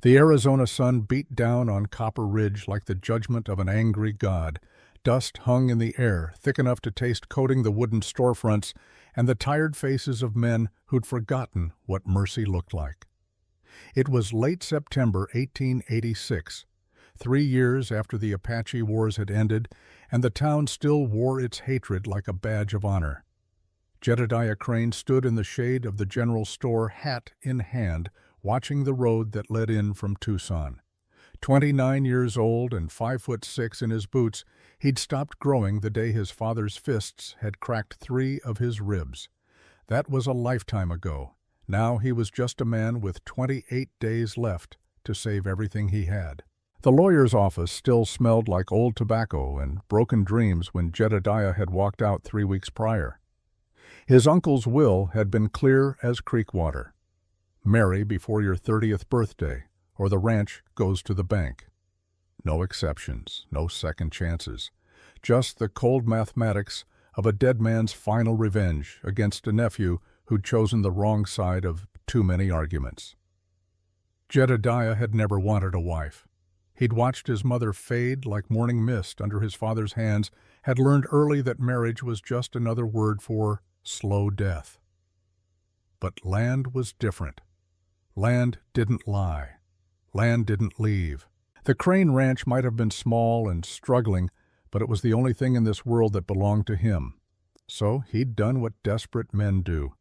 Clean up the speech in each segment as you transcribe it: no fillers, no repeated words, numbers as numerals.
The Arizona sun beat down on Copper Ridge like the judgment of an angry god. Dust hung in the air, thick enough to taste coating the wooden storefronts and the tired faces of men who'd forgotten what mercy looked like. It was late September 1886, 3 years after the Apache Wars had ended, and the town still wore its hatred like a badge of honor. Jedediah Crane stood in the shade of the general store, hat in hand, watching the road that led in from Tucson. 29 years old and 5'6" in his boots, he'd stopped growing the day his father's fists had cracked 3 of his ribs. That was a lifetime ago. Now he was just a man with 28 days left to save everything he had. The lawyer's office still smelled like old tobacco and broken dreams when Jedediah had walked out 3 weeks prior. His uncle's will had been clear as creek water. Marry before your 30th birthday, or the ranch goes to the bank. No exceptions, no second chances. Just the cold mathematics of a dead man's final revenge against a nephew who'd chosen the wrong side of too many arguments. Jedediah had never wanted a wife. He'd watched his mother fade like morning mist under his father's hands, had learned early that marriage was just another word for slow death. But land was different. Land didn't lie. Land didn't leave. The Crane Ranch might have been small and struggling, but it was the only thing in this world that belonged to him. So he'd done what desperate men do.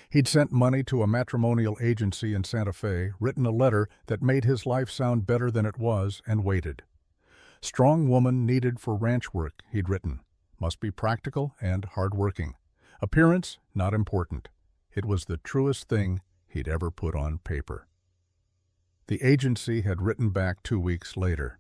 He'd sent money to a matrimonial agency in Santa Fe, written a letter that made his life sound better than it was, and waited. Strong woman needed for ranch work, he'd written. Must be practical and hard-working. Appearance, not important. It was the truest thing he'd ever put on paper. The agency had written back 2 weeks later.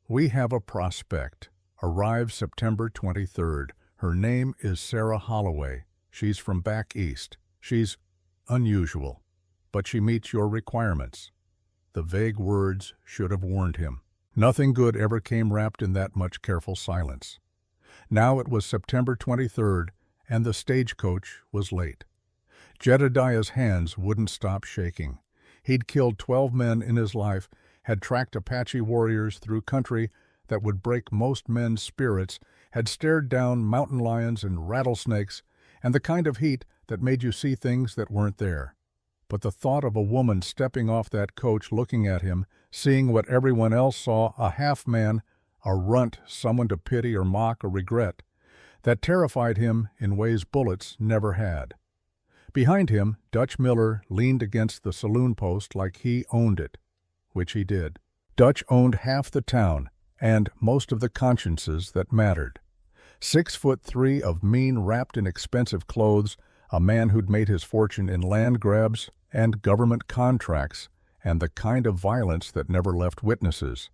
We have a prospect. Arrives September 23rd. Her name is Sarah Holloway. She's from back east. She's unusual, but she meets your requirements. The vague words should have warned him. Nothing good ever came wrapped in that much careful silence. Now it was September 23rd, and the stagecoach was late. Jedediah's hands wouldn't stop shaking. He'd killed 12 men in his life, had tracked Apache warriors through country that would break most men's spirits, had stared down mountain lions and rattlesnakes, and the kind of heat that made you see things that weren't there. But the thought of a woman stepping off that coach looking at him, seeing what everyone else saw, a half-man, a runt, someone to pity or mock or regret, that terrified him in ways bullets never had. Behind him, Dutch Miller leaned against the saloon post like he owned it, which he did. Dutch owned half the town and most of the consciences that mattered. 6'3" of mean, wrapped in expensive clothes, a man who'd made his fortune in land grabs and government contracts and the kind of violence that never left witnesses.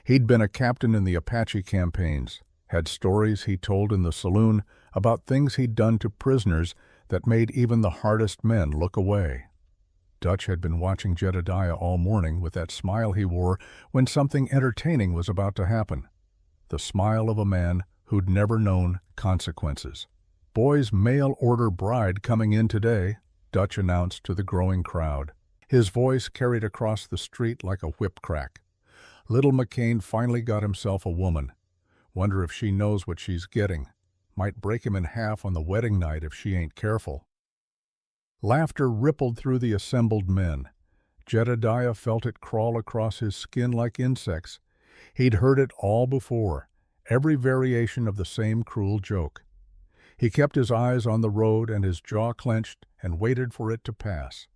He'd been a captain in the Apache campaigns, had stories he told in the saloon about things he'd done to prisoners that made even the hardest men look away. Dutch had been watching Jedediah all morning with that smile he wore when something entertaining was about to happen. The smile of a man who'd never known consequences. Boy's mail-order bride coming in today, Dutch announced to the growing crowd. His voice carried across the street like a whip crack. Little McCain finally got himself a woman. Wonder if she knows what she's getting. Might break him in half on the wedding night if she ain't careful. Laughter rippled through the assembled men. Jedediah felt it crawl across his skin like insects. He'd heard it all before, every variation of the same cruel joke. He kept his eyes on the road and his jaw clenched and waited for it to pass.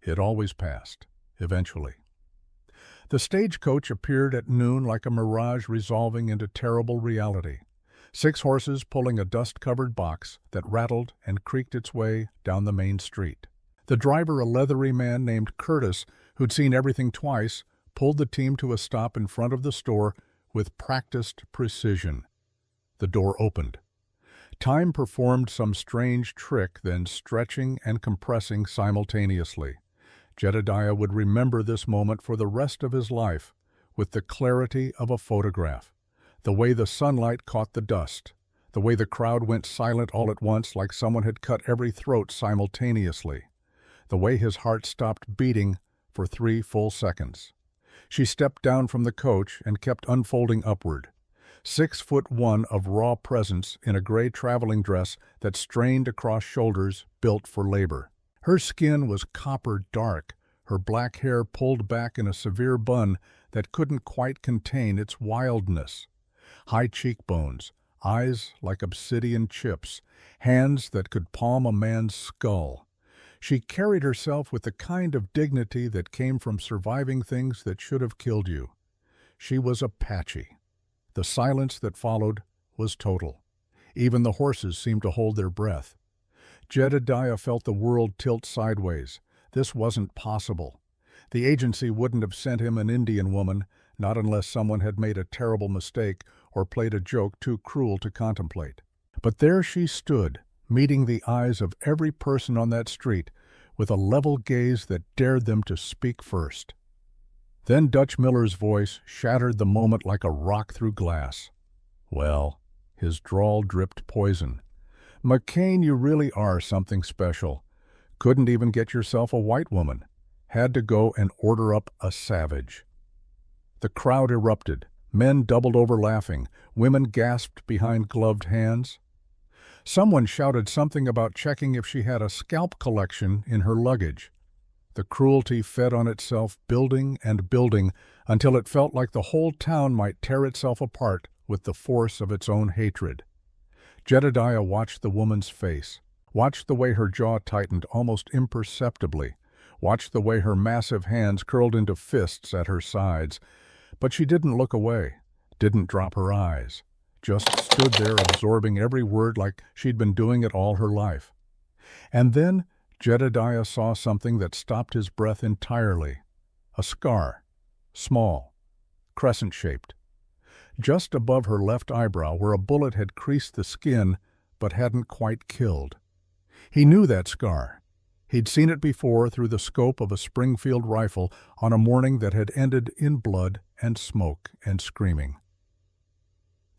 It always passed, eventually. The stagecoach appeared at noon like a mirage resolving into terrible reality. 6 horses pulling a dust-covered box that rattled and creaked its way down the main street. The driver, a leathery man named Curtis, who'd seen everything twice, pulled the team to a stop in front of the store with practiced precision. The door opened. Time performed some strange trick, then stretching and compressing simultaneously. Jedediah would remember this moment for the rest of his life with the clarity of a photograph. The way the sunlight caught the dust, the way the crowd went silent all at once like someone had cut every throat simultaneously, the way his heart stopped beating for 3 full seconds. She stepped down from the coach and kept unfolding upward. 6'1" of raw presence in a gray traveling dress that strained across shoulders built for labor. Her skin was copper dark, her black hair pulled back in a severe bun that couldn't quite contain its wildness. High cheekbones, eyes like obsidian chips, hands that could palm a man's skull. She carried herself with the kind of dignity that came from surviving things that should have killed you. She was Apache. The silence that followed was total. Even the horses seemed to hold their breath. Jedediah felt the world tilt sideways. This wasn't possible. The agency wouldn't have sent him an Indian woman, not unless someone had made a terrible mistake or played a joke too cruel to contemplate. But there she stood, meeting the eyes of every person on that street, with a level gaze that dared them to speak first. Then Dutch Miller's voice shattered the moment like a rock through glass. "Well," his drawl dripped poison. "McCain, you really are something special. Couldn't even get yourself a white woman. Had to go and order up a savage." The crowd erupted. Men doubled over laughing. Women gasped behind gloved hands. Someone shouted something about checking if she had a scalp collection in her luggage. The cruelty fed on itself, building and building, until it felt like the whole town might tear itself apart with the force of its own hatred. Jedediah watched the woman's face, watched the way her jaw tightened almost imperceptibly, watched the way her massive hands curled into fists at her sides. But she didn't look away, didn't drop her eyes, just stood there absorbing every word like she'd been doing it all her life. And then Jedediah saw something that stopped his breath entirely. A scar, small, crescent-shaped, just above her left eyebrow where a bullet had creased the skin but hadn't quite killed. He knew that scar. He'd seen it before through the scope of a Springfield rifle on a morning that had ended in blood and smoke and screaming.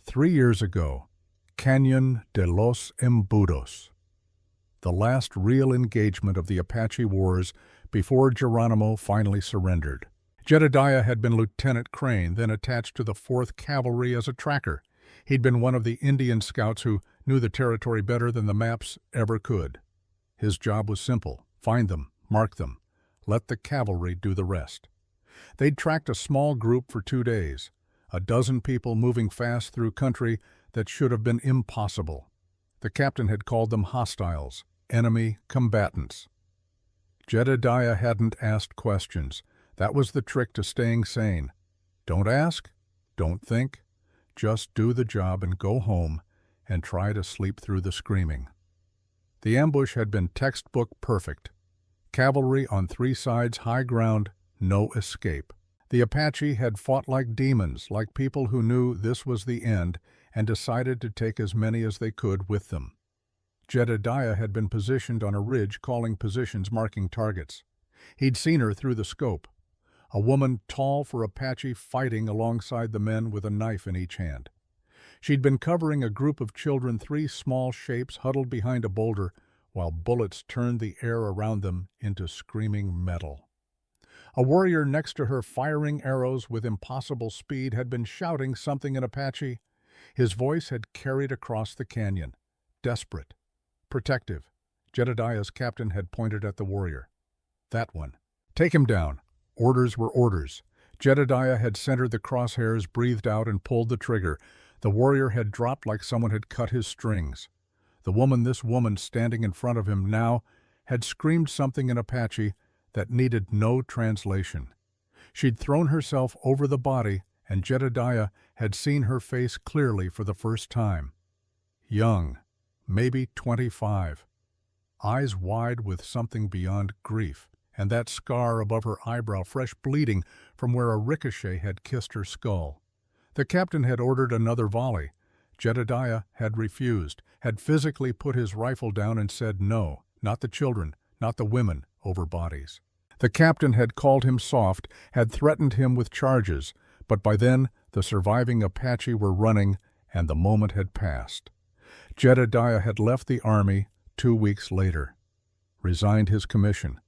3 years ago, Cañon de los Embudos, the last real engagement of the Apache Wars before Geronimo finally surrendered. Jedediah had been Lieutenant Crane, then attached to the 4th Cavalry as a tracker. He'd been one of the Indian scouts who knew the territory better than the maps ever could. His job was simple: find them, mark them, let the cavalry do the rest. They'd tracked a small group for 2 days, a dozen people moving fast through country that should have been impossible. The captain had called them hostiles, enemy combatants. Jedediah hadn't asked questions. That was the trick to staying sane. Don't ask, don't think, just do the job and go home and try to sleep through the screaming. The ambush had been textbook perfect. Cavalry on 3 sides, high ground, no escape. The Apache had fought like demons, like people who knew this was the end and decided to take as many as they could with them. Jedediah had been positioned on a ridge, calling positions, marking targets. He'd seen her through the scope. A woman tall for Apache fighting alongside the men with a knife in each hand. She'd been covering a group of children, 3 small shapes huddled behind a boulder, while bullets turned the air around them into screaming metal. A warrior next to her, firing arrows with impossible speed, had been shouting something in Apache. His voice had carried across the canyon. Desperate. Protective. Jedediah's captain had pointed at the warrior. That one. Take him down. Orders were orders. Jedediah had centered the crosshairs, breathed out, and pulled the trigger. The warrior had dropped like someone had cut his strings. This woman standing in front of him now, had screamed something in Apache that needed no translation. She'd thrown herself over the body, and Jedediah had seen her face clearly for the first time. Young, maybe 25, eyes wide with something beyond grief, and that scar above her eyebrow fresh bleeding from where a ricochet had kissed her skull. The captain had ordered another volley. Jedediah had refused, had physically put his rifle down and said no, not the children, not the women, over bodies. The captain had called him soft, had threatened him with charges, but by then the surviving Apache were running and the moment had passed. Jedediah had left the army 2 weeks later, resigned his commission,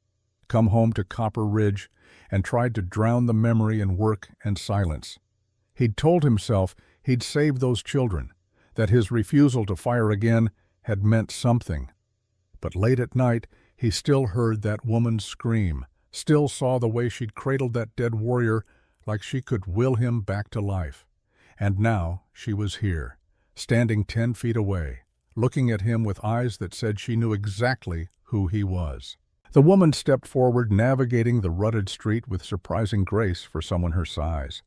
come home to Copper Ridge, and tried to drown the memory in work and silence. He'd told himself he'd save those children, that his refusal to fire again had meant something. But late at night, he still heard that woman's scream, still saw the way she'd cradled that dead warrior like she could will him back to life. And now she was here, standing 10 feet away, looking at him with eyes that said she knew exactly who he was. The woman stepped forward, navigating the rutted street with surprising grace for someone her size.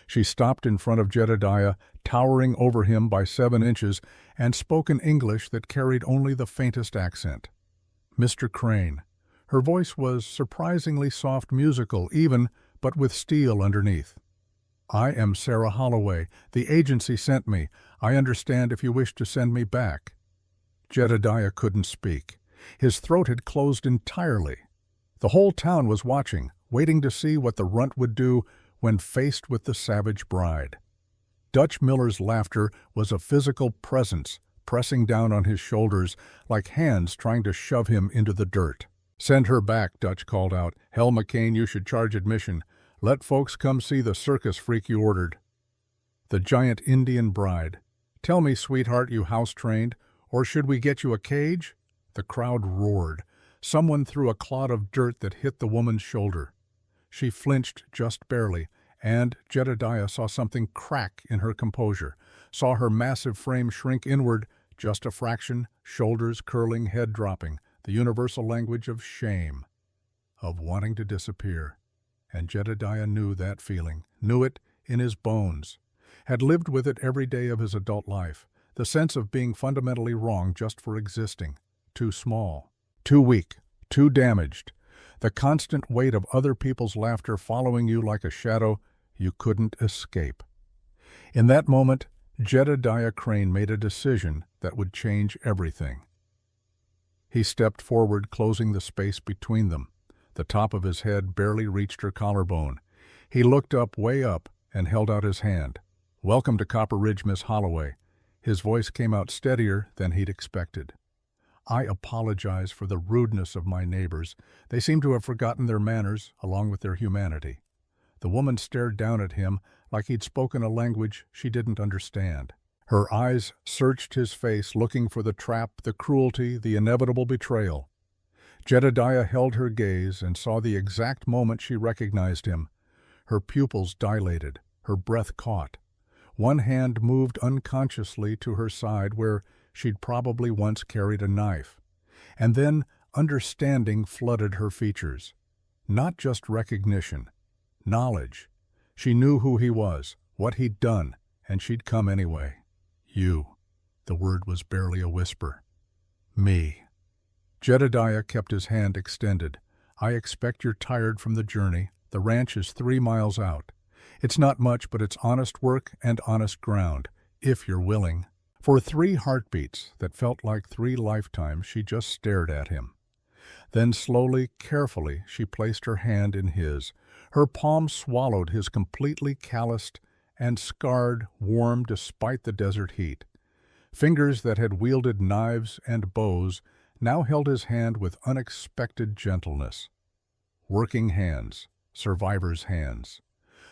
She stopped in front of Jedediah, towering over him by 7 inches, and spoke in English that carried only the faintest accent. Mr. Crane. Her voice was surprisingly soft, musical even, but with steel underneath. I am Sarah Holloway. The agency sent me. I understand if you wish to send me back. Jedediah couldn't speak. His throat had closed entirely. The whole town was watching, waiting to see what the runt would do when faced with the savage bride. Dutch Miller's laughter was a physical presence, pressing down on his shoulders like hands trying to shove him into the dirt. Send her back, Dutch called out. Hell, McCain, you should charge admission. Let folks come see the circus freak you ordered. The giant Indian bride. Tell me, sweetheart, you house-trained, or should we get you a cage? The crowd roared. Someone threw a clod of dirt that hit the woman's shoulder. She flinched just barely, and Jedediah saw something crack in her composure, saw her massive frame shrink inward just a fraction, shoulders curling, head dropping, the universal language of shame, of wanting to disappear. And Jedediah knew that feeling, knew it in his bones, had lived with it every day of his adult life, the sense of being fundamentally wrong just for existing, too small, too weak, too damaged, the constant weight of other people's laughter following you like a shadow you couldn't escape. In that moment, Jedediah Crane made a decision that would change everything. He stepped forward, closing the space between them. The top of his head barely reached her collarbone. He looked up, way up, and held out his hand. Welcome to Copper Ridge, Miss Holloway. His voice came out steadier than he'd expected. I apologize for the rudeness of my neighbors. They seem to have forgotten their manners, along with their humanity. The woman stared down at him like he'd spoken a language she didn't understand. Her eyes searched his face, looking for the trap, the cruelty, the inevitable betrayal. Jedediah held her gaze and saw the exact moment she recognized him. Her pupils dilated, her breath caught. One hand moved unconsciously to her side where she'd probably once carried a knife. And then understanding flooded her features. Not just recognition, knowledge. She knew who he was, what he'd done, and she'd come anyway. You. The word was barely a whisper. Me. Jedediah kept his hand extended. I expect you're tired from the journey. The ranch is 3 miles out. It's not much, but it's honest work and honest ground, if you're willing. For 3 heartbeats that felt like 3 lifetimes, she just stared at him. Then slowly, carefully, she placed her hand in his. Her palm swallowed his, completely calloused and scarred, warm despite the desert heat. Fingers that had wielded knives and bows now held his hand with unexpected gentleness. Working hands, survivor's hands.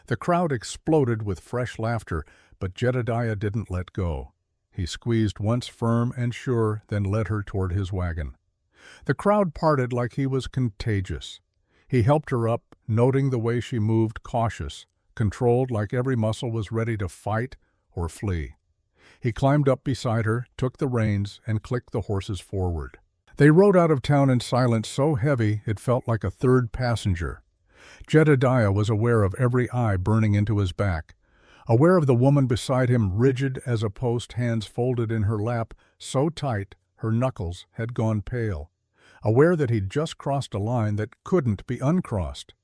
The crowd exploded with fresh laughter, but Jedediah didn't let go. He squeezed once firm and sure, then led her toward his wagon. The crowd parted like he was contagious. He helped her up, noting the way she moved, cautious, controlled, like every muscle was ready to fight or flee. He climbed up beside her, took the reins, and clicked the horses forward. They rode out of town in silence so heavy it felt like a third passenger. Jedediah was aware of every eye burning into his back, aware of the woman beside him, rigid as a post, hands folded in her lap, so tight her knuckles had gone pale, aware that he'd just crossed a line that couldn't be uncrossed.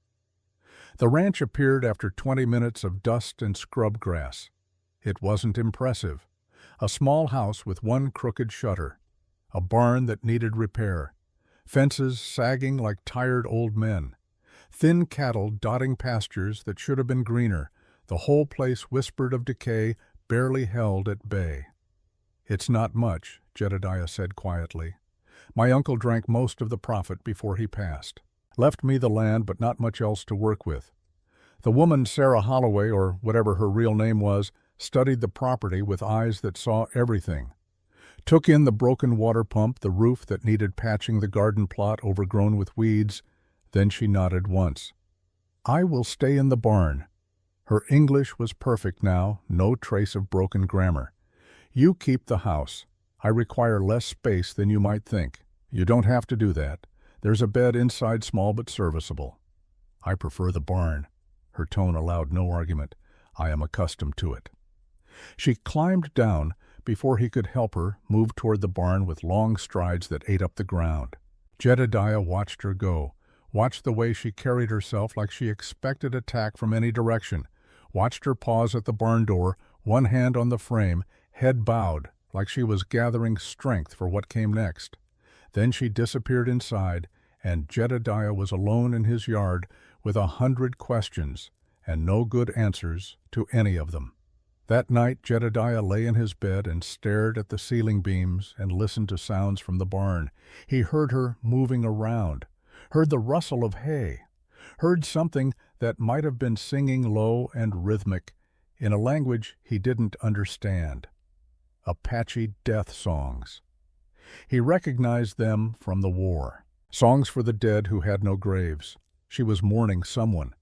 The ranch appeared after 20 minutes of dust and scrub grass. It wasn't impressive. A small house with one crooked shutter, a barn that needed repair, fences sagging like tired old men, thin cattle dotting pastures that should have been greener. The whole place whispered of decay, barely held at bay. It's not much, Jedediah said quietly. My uncle drank most of the profit before he passed. left me the land but not much else to work with. The woman, Sarah Holloway, or whatever her real name was, studied the property with eyes that saw everything. Took in the broken water pump, the roof that needed patching, the garden plot overgrown with weeds. Then she nodded once. "I will stay in the barn." Her English was perfect now, no trace of broken grammar. "You keep the house. I require less space than you might think. You don't have to do that. There's a bed inside, small but serviceable." "I prefer the barn." Her tone allowed no argument. "I am accustomed to it." She climbed down before he could help her, moved toward the barn with long strides that ate up the ground. Jedediah watched her go, watched the way she carried herself like she expected attack from any direction, watched her pause at the barn door, one hand on the frame, head bowed, like she was gathering strength for what came next. Then she disappeared inside, and Jedediah was alone in his yard with 100 questions and no good answers to any of them. That night Jedediah lay in his bed and stared at the ceiling beams and listened to sounds from the barn. He heard her moving around, heard the rustle of hay, heard something that might have been singing low and rhythmic in a language he didn't understand. Apache death songs. He recognized them from the war. Songs for the dead who had no graves. She was mourning someone.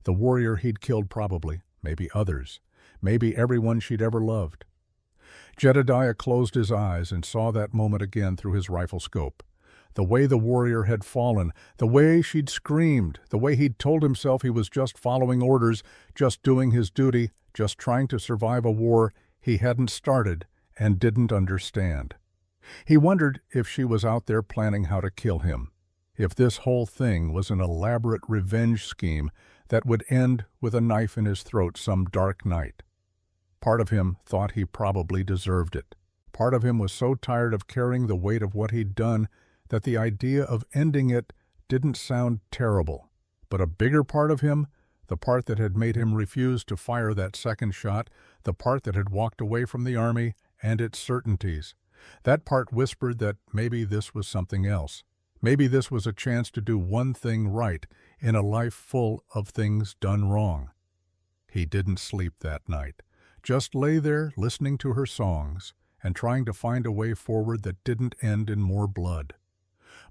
The warrior he'd killed probably, maybe others, maybe everyone she'd ever loved. Jedediah closed his eyes and saw that moment again through his rifle scope. The way the warrior had fallen, the way she'd screamed, the way he'd told himself he was just following orders, just doing his duty, just trying to survive a war he hadn't started and didn't understand. He wondered if she was out there planning how to kill him, if this whole thing was an elaborate revenge scheme that would end with a knife in his throat some dark night. Part of him thought he probably deserved it. Part of him was so tired of carrying the weight of what he'd done that the idea of ending it didn't sound terrible. But a bigger part of him, the part that had made him refuse to fire that second shot, the part that had walked away from the army and its certainties, that part whispered that maybe this was something else. Maybe this was a chance to do one thing right in a life full of things done wrong. He didn't sleep that night, just lay there listening to her songs and trying to find a way forward that didn't end in more blood.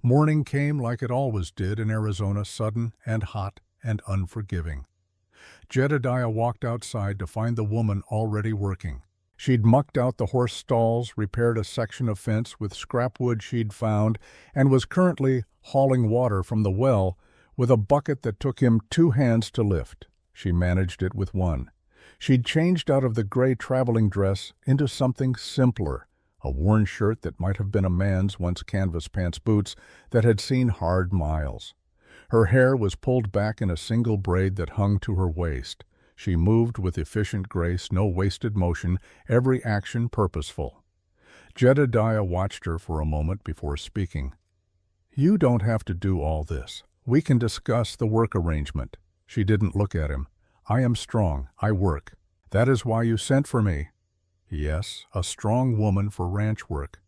Morning came like it always did in Arizona, sudden and hot and unforgiving. Jedediah walked outside to find the woman already working. She'd mucked out the horse stalls, repaired a section of fence with scrap wood she'd found, and was currently hauling water from the well with a bucket that took him 2 hands to lift. She managed it with one. She'd changed out of the gray traveling dress into something simpler, a worn shirt that might have been a man's, once canvas pants boots that had seen hard miles. Her hair was pulled back in a single braid that hung to her waist. She moved with efficient grace, no wasted motion, every action purposeful. Jedediah watched her for a moment before speaking. "You don't have to do all this. We can discuss the work arrangement." She didn't look at him. "I am strong. I work. That is why you sent for me." "Yes, a strong woman for ranch work."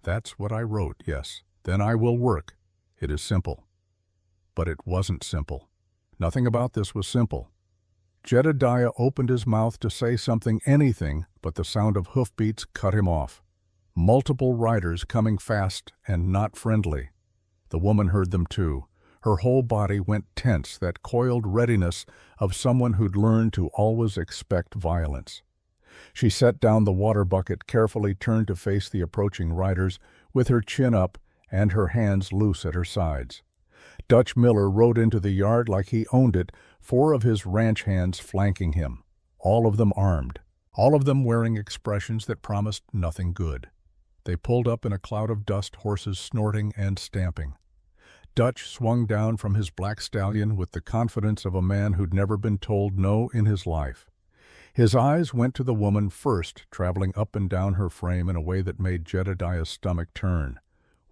"That's what I wrote, yes. Then I will work. It is simple." But it wasn't simple. Nothing about this was simple. Jedediah opened his mouth to say something, anything, but the sound of hoofbeats cut him off. Multiple riders coming fast and not friendly. The woman heard them too. Her whole body went tense, that coiled readiness of someone who'd learned to always expect violence. She set down the water bucket, carefully turned to face the approaching riders, with her chin up and her hands loose at her sides. Dutch Miller rode into the yard like he owned it, 4 of his ranch hands flanking him, all of them armed, all of them wearing expressions that promised nothing good. They pulled up in a cloud of dust, horses snorting and stamping. Dutch swung down from his black stallion with the confidence of a man who'd never been told no in his life. His eyes went to the woman first, traveling up and down her frame in a way that made Jedediah's stomach turn.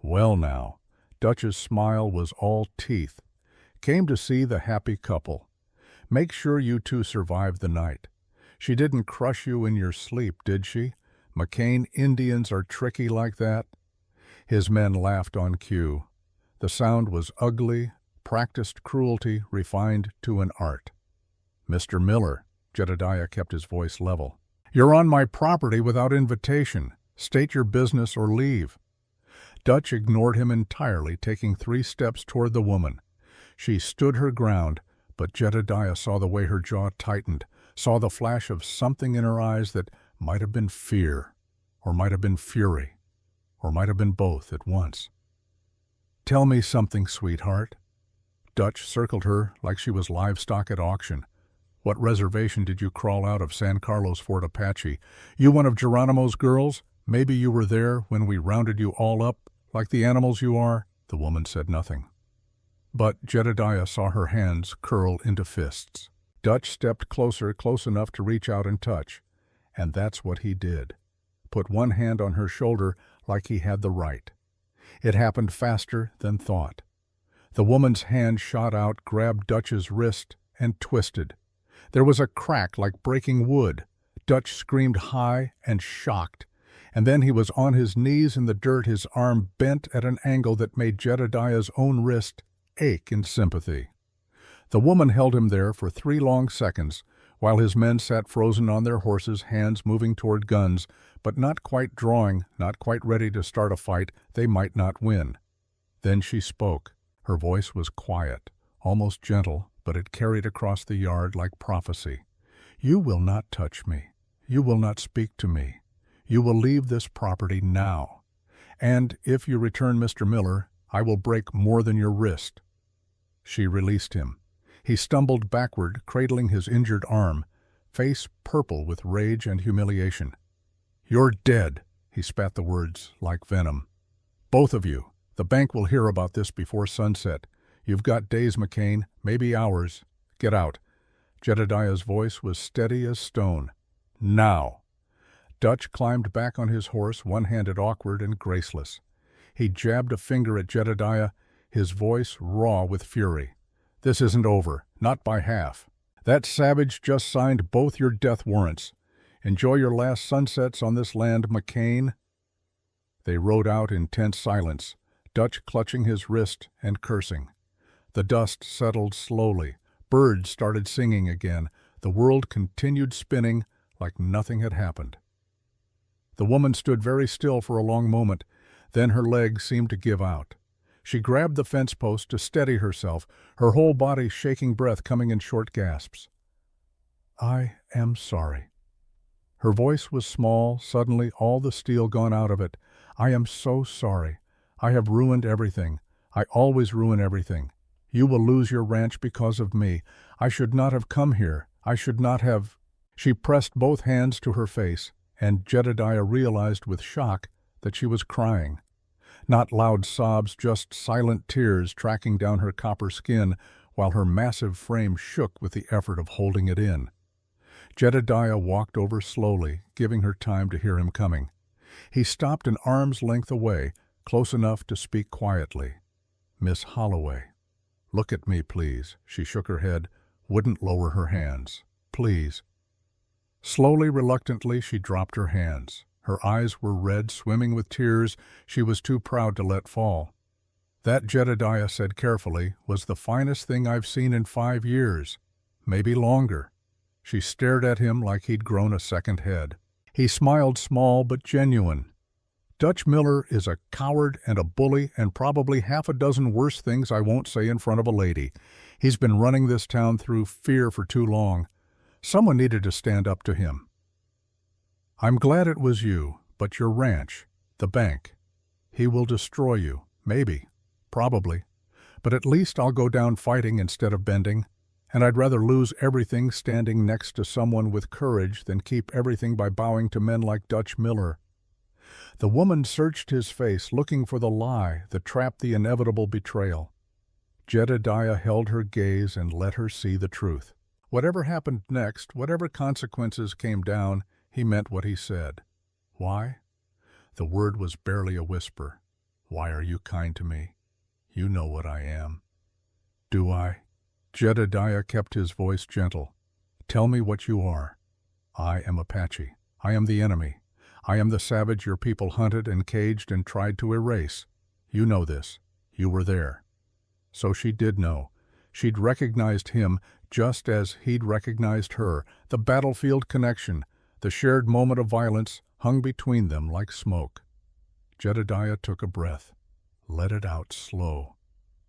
Well now, Dutch's smile was all teeth. "Came to see the happy couple. Make sure you two survive the night. She didn't crush you in your sleep, did she? McCain Indians are tricky like that." His men laughed on cue. The sound was ugly, practiced cruelty refined to an art. "Mr. Miller," Jedediah kept his voice level, "you're on my property without invitation. State your business or leave." Dutch ignored him entirely, taking 3 steps toward the woman. She stood her ground, but Jedediah saw the way her jaw tightened, saw the flash of something in her eyes that might have been fear, or might have been fury, or might have been both at once. "Tell me something, sweetheart." Dutch circled her like she was livestock at auction. "What reservation did you crawl out of San Carlos Fort Apache? You one of Geronimo's girls? Maybe you were there when we rounded you all up, like the animals you are?" The woman said nothing. But Jedediah saw her hands curl into fists. Dutch stepped closer, close enough to reach out and touch. And that's what he did. Put one hand on her shoulder like he had the right. It happened faster than thought. The woman's hand shot out, grabbed Dutch's wrist, and twisted. There was a crack like breaking wood. Dutch screamed high and shocked. And then he was on his knees in the dirt, his arm bent at an angle that made Jedediah's own wrist ache in sympathy. The woman held him there for 3 long seconds, while his men sat frozen on their horses, hands moving toward guns, but not quite drawing, not quite ready to start a fight they might not win. Then she spoke. Her voice was quiet, almost gentle, but it carried across the yard like prophecy. "You will not touch me. You will not speak to me. You will leave this property now. And if you return Mr. Miller, I will break more than your wrist." She released him. He stumbled backward, cradling his injured arm, face purple with rage and humiliation. "You're dead," he spat the words like venom. "Both of you. The bank will hear about this before sunset. You've got days, McCain, maybe hours. Get out." Jedediah's voice was steady as stone. "Now." Dutch climbed back on his horse, one-handed, awkward and graceless. He jabbed a finger at Jedediah, his voice raw with fury. "This isn't over, not by half. That savage just signed both your death warrants. Enjoy your last sunsets on this land, McCain." They rode out in tense silence, Dutch clutching his wrist and cursing. The dust settled slowly. Birds started singing again. The world continued spinning like nothing had happened. The woman stood very still for a long moment, then her legs seemed to give out. She grabbed the fence post to steady herself, her whole body shaking, breath coming in short gasps. "I am sorry." Her voice was small, suddenly all the steel gone out of it. "I am so sorry. I have ruined everything. I always ruin everything. You will lose your ranch because of me. I should not have come here. I should not have—" She pressed both hands to her face, and Jedediah realized with shock that she was crying. Not loud sobs, just silent tears tracking down her copper skin, while her massive frame shook with the effort of holding it in. Jedediah walked over slowly, giving her time to hear him coming. He stopped an arm's length away, close enough to speak quietly. "Miss Holloway, look at me, please." She shook her head, wouldn't lower her hands. "Please." Slowly, reluctantly, she dropped her hands. Her eyes were red, swimming with tears she was too proud to let fall. "That," Jedediah said carefully, "was the finest thing I've seen in 5 years. Maybe longer." She stared at him like he'd grown a second head. He smiled, small but genuine. "Dutch Miller is a coward and a bully and probably half a dozen worse things I won't say in front of a lady. He's been running this town through fear for too long. Someone needed to stand up to him. I'm glad it was you, but your ranch, the bank. He will destroy you, maybe, probably. But at least I'll go down fighting instead of bending. And I'd rather lose everything standing next to someone with courage than keep everything by bowing to men like Dutch Miller." The woman searched his face, looking for the lie, the trap, the inevitable betrayal. Jedediah held her gaze and let her see the truth. Whatever happened next, whatever consequences came down, he meant what he said. "Why?" The word was barely a whisper. "Why are you kind to me? You know what I am." "Do I?" Jedediah kept his voice gentle. "Tell me what you are." "I am Apache. I am the enemy. I am the savage your people hunted and caged and tried to erase. You know this. You were there." So she did know. She'd recognized him just as he'd recognized her. The battlefield connection, the shared moment of violence, hung between them like smoke. Jedediah took a breath. Let it out slow.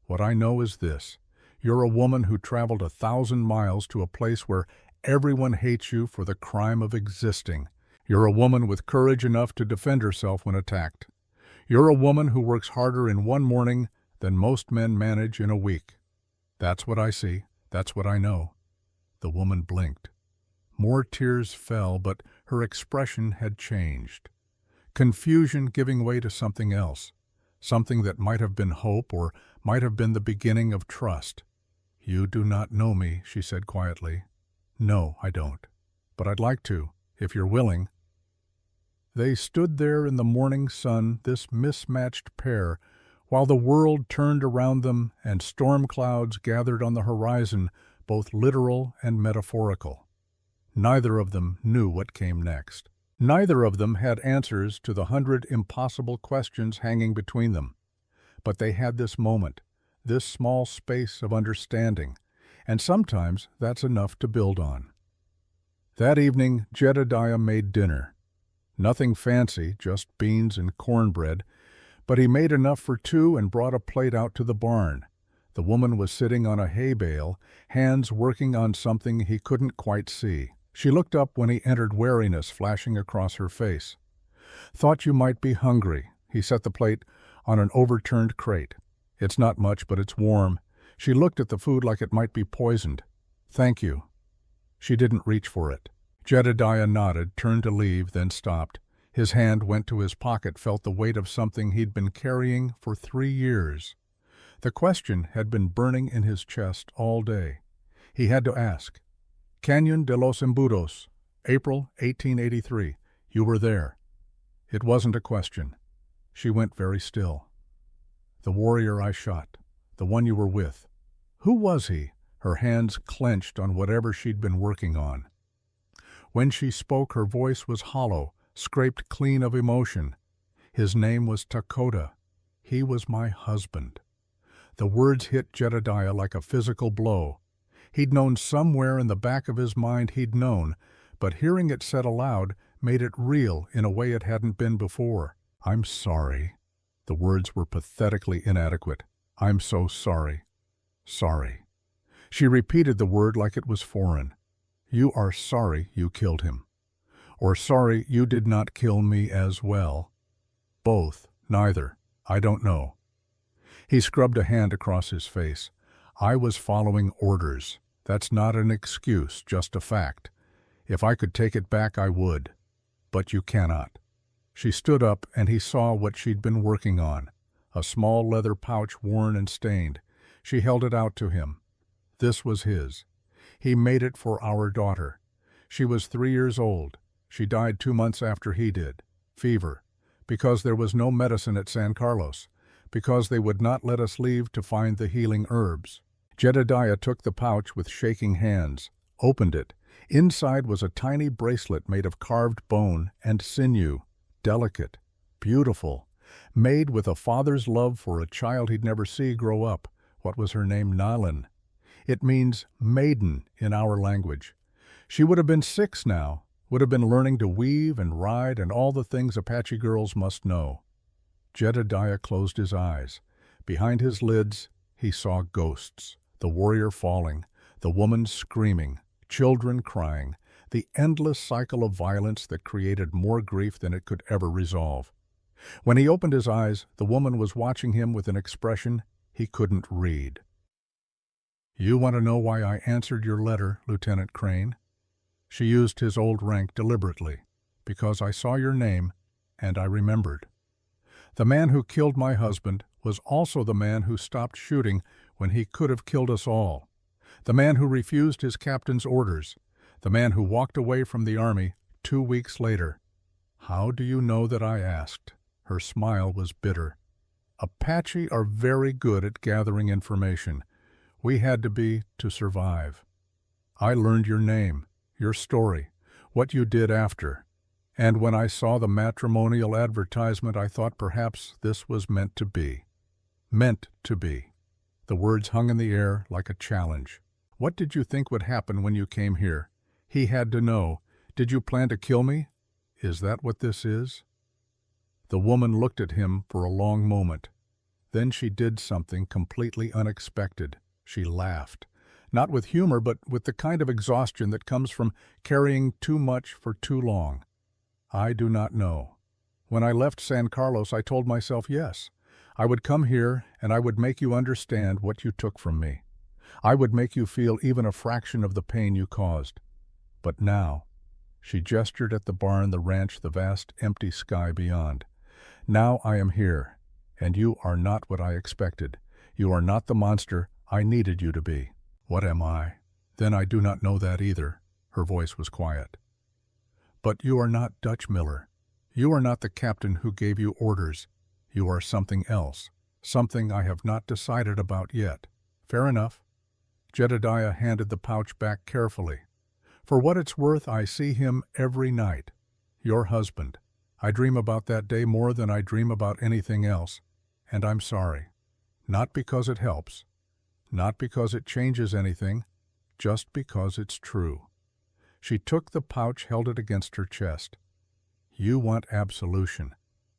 What I know is this. You're a woman who traveled 1,000 miles to a place where everyone hates you for the crime of existing. You're a woman with courage enough to defend herself when attacked. You're a woman who works harder in one morning than most men manage in a week. That's what I see. That's what I know. The woman blinked. More tears fell, but her expression had changed. Confusion giving way to something else. Something that might have been hope or might have been the beginning of trust. You do not know me, she said quietly. No, I don't. But I'd like to, if you're willing. They stood there in the morning sun, this mismatched pair, while the world turned around them and storm clouds gathered on the horizon, both literal and metaphorical. Neither of them knew what came next. Neither of them had answers to the 100 impossible questions hanging between them. But they had this moment, this small space of understanding, and sometimes that's enough to build on. That evening, Jedediah made dinner. Nothing fancy, just beans and cornbread, but he made enough for two and brought a plate out to the barn. The woman was sitting on a hay bale, hands working on something he couldn't quite see. She looked up when he entered, wariness flashing across her face. Thought you might be hungry. He set the plate on an overturned crate. It's not much, but it's warm. She looked at the food like it might be poisoned. Thank you. She didn't reach for it. Jedediah nodded, turned to leave, then stopped. His hand went to his pocket, felt the weight of something he'd been carrying for 3 years. The question had been burning in his chest all day. He had to ask. Cañón de los Embudos, April 1883. You were there. It wasn't a question. She went very still. The warrior I shot, the one you were with. Who was he? Her hands clenched on whatever she'd been working on. When she spoke, her voice was hollow, scraped clean of emotion. His name was Takota. He was my husband. The words hit Jedediah like a physical blow. He'd known somewhere in the back of his mind he'd known, but hearing it said aloud made it real in a way it hadn't been before. I'm sorry. The words were pathetically inadequate. I'm so sorry. Sorry. She repeated the word like it was foreign. You are sorry you killed him. Or sorry you did not kill me as well. Both. Neither. I don't know. He scrubbed a hand across his face. I was following orders. That's not an excuse, just a fact. If I could take it back, I would. But you cannot. She stood up, and he saw what she'd been working on, a small leather pouch worn and stained. She held it out to him. This was his. He made it for our daughter. She was 3 years old. She died 2 months after he did. Fever. Because there was no medicine at San Carlos. Because they would not let us leave to find the healing herbs. Jedediah took the pouch with shaking hands, opened it. Inside was a tiny bracelet made of carved bone and sinew, delicate, beautiful, made with a father's love for a child he'd never see grow up. What was her name? Nalan. It means maiden in our language. She would have been 6 now, would have been learning to weave and ride and all the things Apache girls must know. Jedediah closed his eyes. Behind his lids, he saw ghosts. The warrior falling, the woman screaming, children crying, the endless cycle of violence that created more grief than it could ever resolve. When he opened his eyes, the woman was watching him with an expression he couldn't read. You want to know why I answered your letter, Lieutenant Crane? She used his old rank deliberately. Because I saw your name, and I remembered. The man who killed my husband was also the man who stopped shooting when he could have killed us all. The man who refused his captain's orders. The man who walked away from the army 2 weeks later. How do you know that? I asked. Her smile was bitter. Apache are very good at gathering information. We had to be to survive. I learned your name, your story, what you did after. And when I saw the matrimonial advertisement, I thought perhaps this was meant to be. Meant to be. The words hung in the air like a challenge. "What did you think would happen when you came here? He had to know. Did you plan to kill me? Is that what this is?" The woman looked at him for a long moment. Then she did something completely unexpected. She laughed. Not with humor, but with the kind of exhaustion that comes from carrying too much for too long. "I do not know. When I left San Carlos, I told myself yes. I would come here and I would make you understand what you took from me. I would make you feel even a fraction of the pain you caused. But now," she gestured at the barn, the ranch, the vast empty sky beyond. "Now I am here, and you are not what I expected. You are not the monster I needed you to be." "What am I?" "Then I do not know that either." Her voice was quiet. "But you are not Dutch Miller. You are not the captain who gave you orders. You are something else, something I have not decided about yet." "Fair enough." Jedediah handed the pouch back carefully. "For what it's worth, I see him every night. Your husband. I dream about that day more than I dream about anything else, and I'm sorry. Not because it helps, not because it changes anything, just because it's true." She took the pouch, held it against her chest. "You want absolution.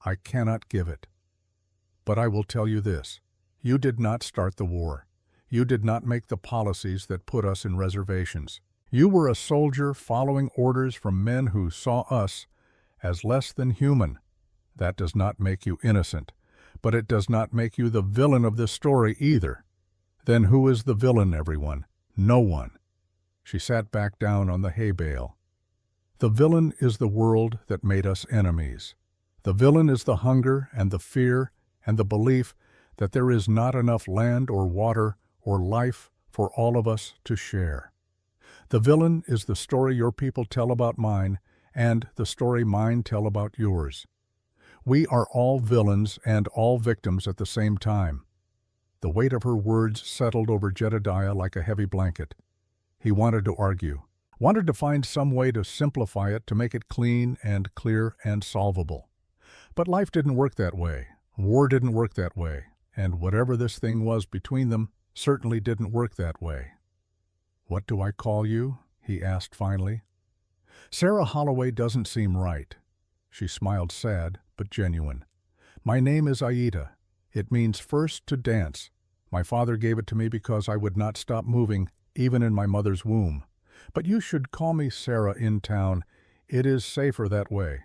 I cannot give it. But I will tell you this. You did not start the war. You did not make the policies that put us in reservations. You were a soldier following orders from men who saw us as less than human. That does not make you innocent, but it does not make you the villain of this story either. Then who is the villain, everyone? No one." She sat back down on the hay bale. "The villain is the world that made us enemies. The villain is the hunger and the fear and the belief that there is not enough land or water or life for all of us to share. The villain is the story your people tell about mine and the story mine tell about yours. We are all villains and all victims at the same time." The weight of her words settled over Jedediah like a heavy blanket. He wanted to argue, wanted to find some way to simplify it, to make it clean and clear and solvable. But life didn't work that way. War didn't work that way. And whatever this thing was between them certainly didn't work that way. "What do I call you?" he asked finally. "Sarah Holloway doesn't seem right." She smiled, sad but genuine. "My name is Aida. It means first to dance. My father gave it to me because I would not stop moving, even in my mother's womb. But you should call me Sarah in town. It is safer that way."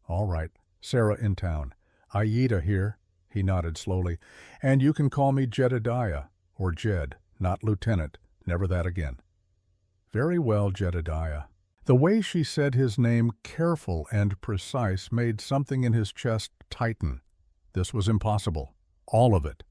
"All right, Sarah in town. Aida here." He nodded slowly. "And you can call me Jedediah, or Jed, not Lieutenant, never that again." "Very well, Jedediah." The way she said his name, careful and precise, made something in his chest tighten. This was impossible. All of it.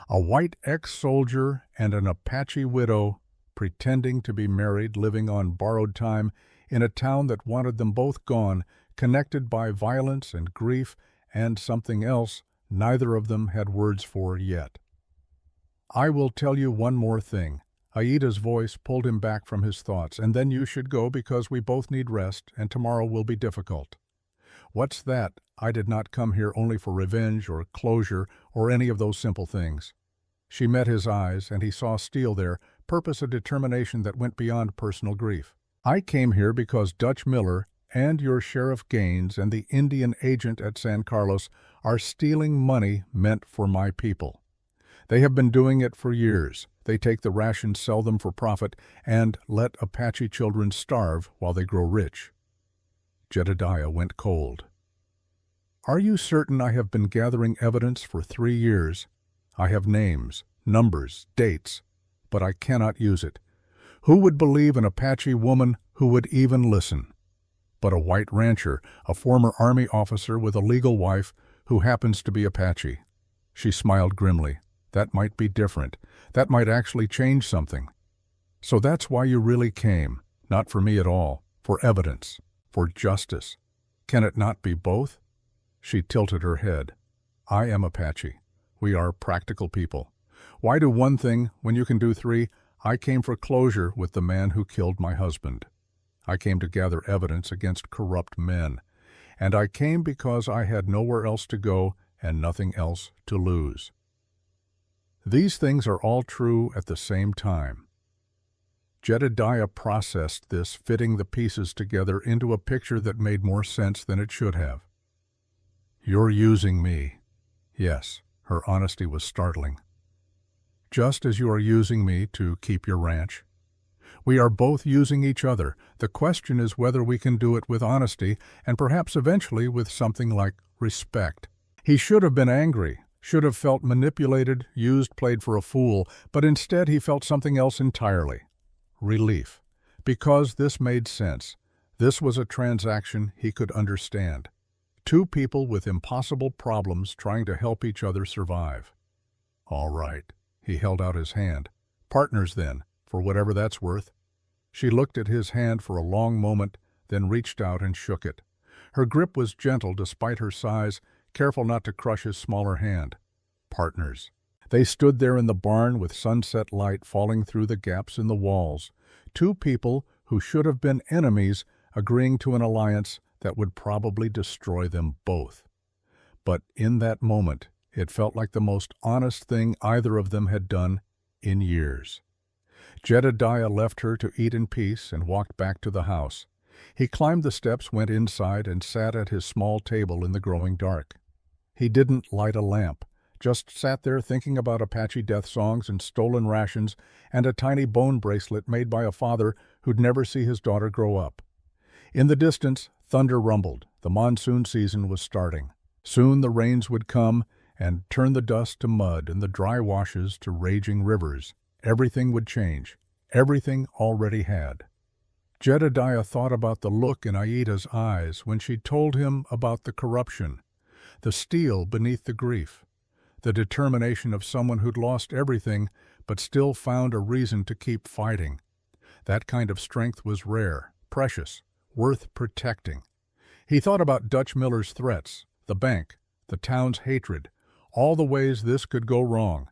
A white ex-soldier and an Apache widow, pretending to be married, living on borrowed time, in a town that wanted them both gone, connected by violence and grief and something else neither of them had words for yet. "I will tell you one more thing." Aida's voice pulled him back from his thoughts. "And then you should go because we both need rest, and tomorrow will be difficult." "What's that? I did not come here only for revenge or closure or any of those simple things." She met his eyes, and he saw steel there, purpose, a determination that went beyond personal grief. "I came here because Dutch Miller and your Sheriff Gaines and the Indian agent at San Carlos are stealing money meant for my people. They have been doing it for years. They take the rations, sell them for profit, and let Apache children starve while they grow rich." Jedediah went cold. "Are you certain? I have been gathering evidence for 3 years. I have names, numbers, dates, but I cannot use it. Who would believe an Apache woman who would even listen? But a white rancher, a former Army officer with a legal wife who happens to be Apache." She smiled grimly. "That might be different. That might actually change something. So that's why you really came, not for me at all, for evidence, for justice. Can it not be both?" She tilted her head. "I am Apache. We are practical people. Why do one thing when you can do 3? I came for closure with the man who killed my husband. I came to gather evidence against corrupt men. And I came because I had nowhere else to go and nothing else to lose." These things are all true at the same time. Jedediah processed this, fitting the pieces together into a picture that made more sense than it should have. "You're using me." Yes, her honesty was startling. "Just as you are using me to keep your ranch. We are both using each other. The question is whether we can do it with honesty and perhaps eventually with something like respect." He should have been angry, should have felt manipulated, used, played for a fool, but instead he felt something else entirely. Relief. Because this made sense. This was a transaction he could understand. Two people with impossible problems trying to help each other survive. All right. He held out his hand. Partners then, for whatever that's worth. She looked at his hand for a long moment, then reached out and shook it. Her grip was gentle despite her size, careful not to crush his smaller hand. Partners. They stood there in the barn with sunset light falling through the gaps in the walls. Two people who should have been enemies agreeing to an alliance that would probably destroy them both. But in that moment, it felt like the most honest thing either of them had done in years. Jedediah left her to eat in peace and walked back to the house. He climbed the steps, went inside, and sat at his small table in the growing dark. He didn't light a lamp, just sat there thinking about Apache death songs and stolen rations and a tiny bone bracelet made by a father who'd never see his daughter grow up. In the distance, thunder rumbled. The monsoon season was starting. Soon the rains would come and turn the dust to mud and the dry washes to raging rivers. Everything would change. Everything already had. Jedediah thought about the look in Aida's eyes when she told him about the corruption, the steel beneath the grief, the determination of someone who'd lost everything but still found a reason to keep fighting. That kind of strength was rare, precious, worth protecting. He thought about Dutch Miller's threats, the bank, the town's hatred, all the ways this could go wrong.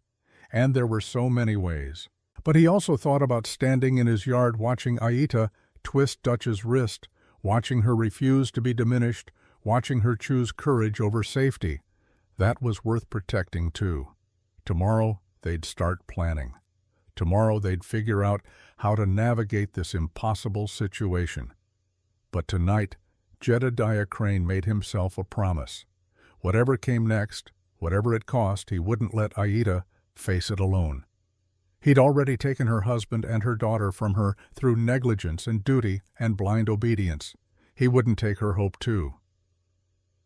And there were so many ways. But he also thought about standing in his yard watching Aida twist Dutch's wrist, watching her refuse to be diminished, watching her choose courage over safety. That was worth protecting too. Tomorrow they'd start planning. Tomorrow they'd figure out how to navigate this impossible situation. But tonight, Jedediah Crane made himself a promise. Whatever came next, whatever it cost, he wouldn't let Aida face it alone. He'd already taken her husband and her daughter from her through negligence and duty and blind obedience. He wouldn't take her hope too.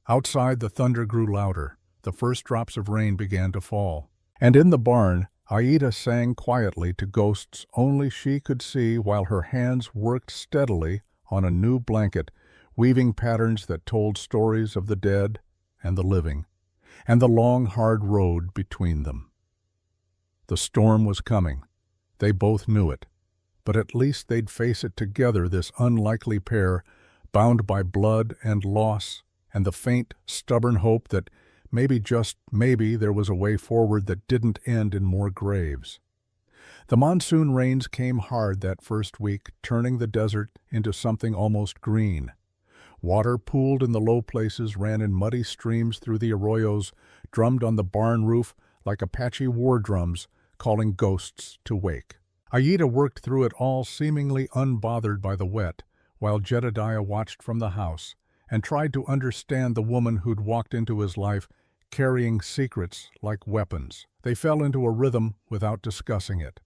Outside, the thunder grew louder. The first drops of rain began to fall. And in the barn, Aida sang quietly to ghosts only she could see while her hands worked steadily on a new blanket, weaving patterns that told stories of the dead and the living, and the long, hard road between them. The storm was coming. They both knew it. But at least they'd face it together, this unlikely pair, bound by blood and loss, and the faint, stubborn hope that maybe, just maybe, there was a way forward that didn't end in more graves. The monsoon rains came hard that first week, turning the desert into something almost green. Water pooled in the low places, ran in muddy streams through the arroyos, drummed on the barn roof like Apache war drums, calling ghosts to wake. Aida worked through it all seemingly unbothered by the wet, while Jedediah watched from the house and tried to understand the woman who'd walked into his life carrying secrets like weapons. They fell into a rhythm without discussing it.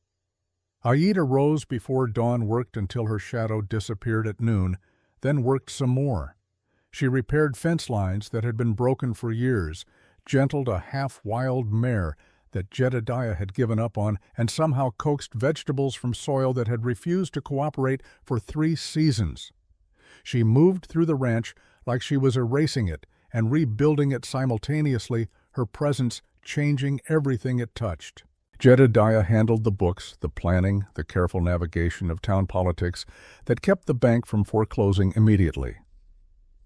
Aida rose before dawn, worked until her shadow disappeared at noon, then worked some more. She repaired fence lines that had been broken for years, gentled a half-wild mare that Jedediah had given up on, and somehow coaxed vegetables from soil that had refused to cooperate for 3 seasons. She moved through the ranch like she was erasing it and rebuilding it simultaneously, her presence changing everything it touched. Jedediah handled the books, the planning, the careful navigation of town politics that kept the bank from foreclosing immediately.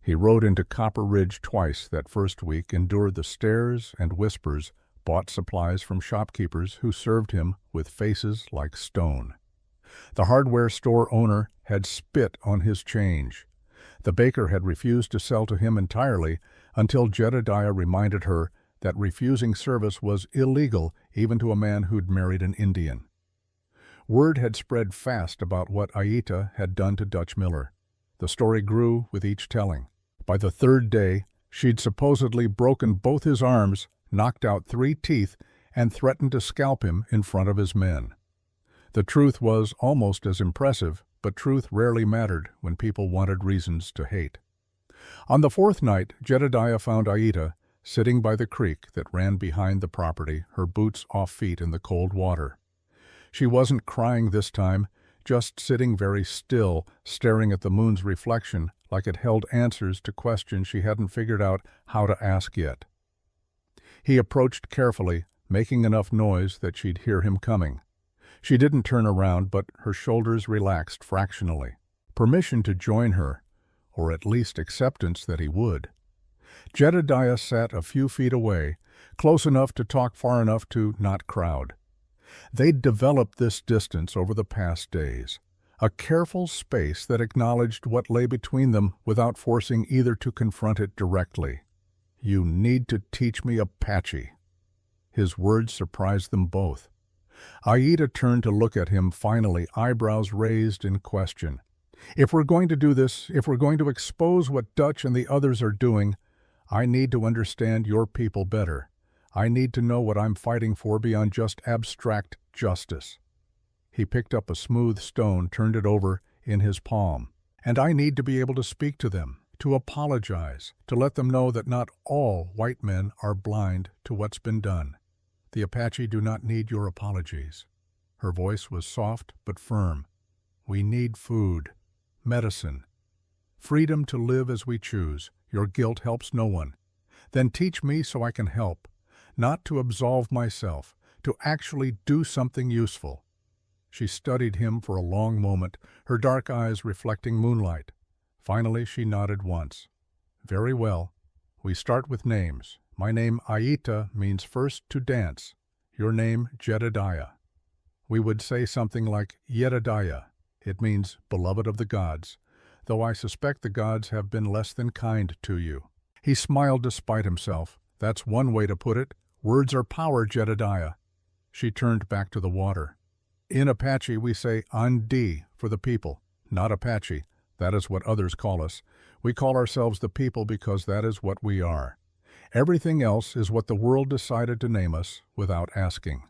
He rode into Copper Ridge twice that first week, endured the stares and whispers, bought supplies from shopkeepers who served him with faces like stone. The hardware store owner had spit on his change. The baker had refused to sell to him entirely until Jedediah reminded her that refusing service was illegal even to a man who'd married an Indian. Word had spread fast about what Aita had done to Dutch Miller. The story grew with each telling. By the third day, she'd supposedly broken both his arms, knocked out 3 teeth, and threatened to scalp him in front of his men. The truth was almost as impressive, but truth rarely mattered when people wanted reasons to hate. On the 4th night, Jedediah found Aita sitting by the creek that ran behind the property, her boots off feet in the cold water. She wasn't crying this time, just sitting very still, staring at the moon's reflection like it held answers to questions she hadn't figured out how to ask yet. He approached carefully, making enough noise that she'd hear him coming. She didn't turn around, but her shoulders relaxed fractionally. Permission to join her, or at least acceptance that he would. Jedediah sat a few feet away, close enough to talk, far enough to not crowd. They'd developed this distance over the past days, a careful space that acknowledged what lay between them without forcing either to confront it directly. "You need to teach me Apache." His words surprised them both. Aita turned to look at him finally, eyebrows raised in question. "If we're going to do this, if we're going to expose what Dutch and the others are doing, I need to understand your people better. I need to know what I'm fighting for beyond just abstract justice." He picked up a smooth stone, turned it over in his palm. "And I need to be able to speak to them, to apologize, to let them know that not all white men are blind to what's been done. The Apache do not need your apologies." Her voice was soft but firm. "We need food, medicine, freedom to live as we choose. Your guilt helps no one. Then teach me so I can help, not to absolve myself, to actually do something useful." She studied him for a long moment, her dark eyes reflecting moonlight. Finally, she nodded once. "Very well. We start with names. My name Aita means first to dance. Your name Jedediah. We would say something like Jedediah. It means beloved of the gods, though I suspect the gods have been less than kind to you." He smiled despite himself. "That's one way to put it. Words are power, Jedediah." She turned back to the water. "In Apache we say Andi for the people, not Apache. That is what others call us. We call ourselves the people because that is what we are. Everything else is what the world decided to name us without asking."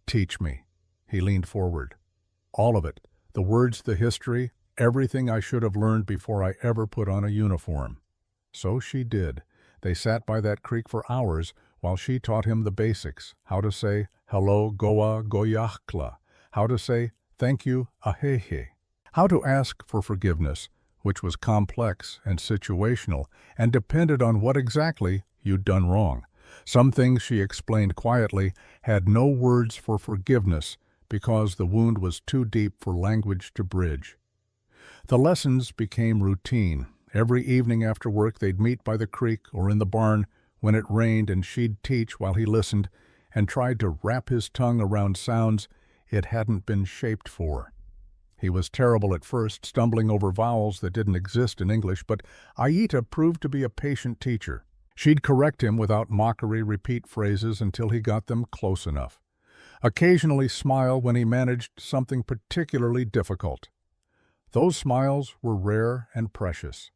"Teach me." He leaned forward. "All of it. The words, the history, everything I should have learned before I ever put on a uniform." So she did. They sat by that creek for hours while she taught him the basics, how to say hello goa goyachkla, how to say thank you ahehe, how to ask for forgiveness, which was complex and situational and depended on what exactly you'd done wrong. Some things, she explained quietly, had no words for forgiveness because the wound was too deep for language to bridge. The lessons became routine. Every evening after work they'd meet by the creek or in the barn when it rained, and she'd teach while he listened and tried to wrap his tongue around sounds it hadn't been shaped for. He was terrible at first, stumbling over vowels that didn't exist in English, but Aita proved to be a patient teacher. She'd correct him without mockery, repeat phrases until he got them close enough. Occasionally smile when he managed something particularly difficult. Those smiles were rare and precious.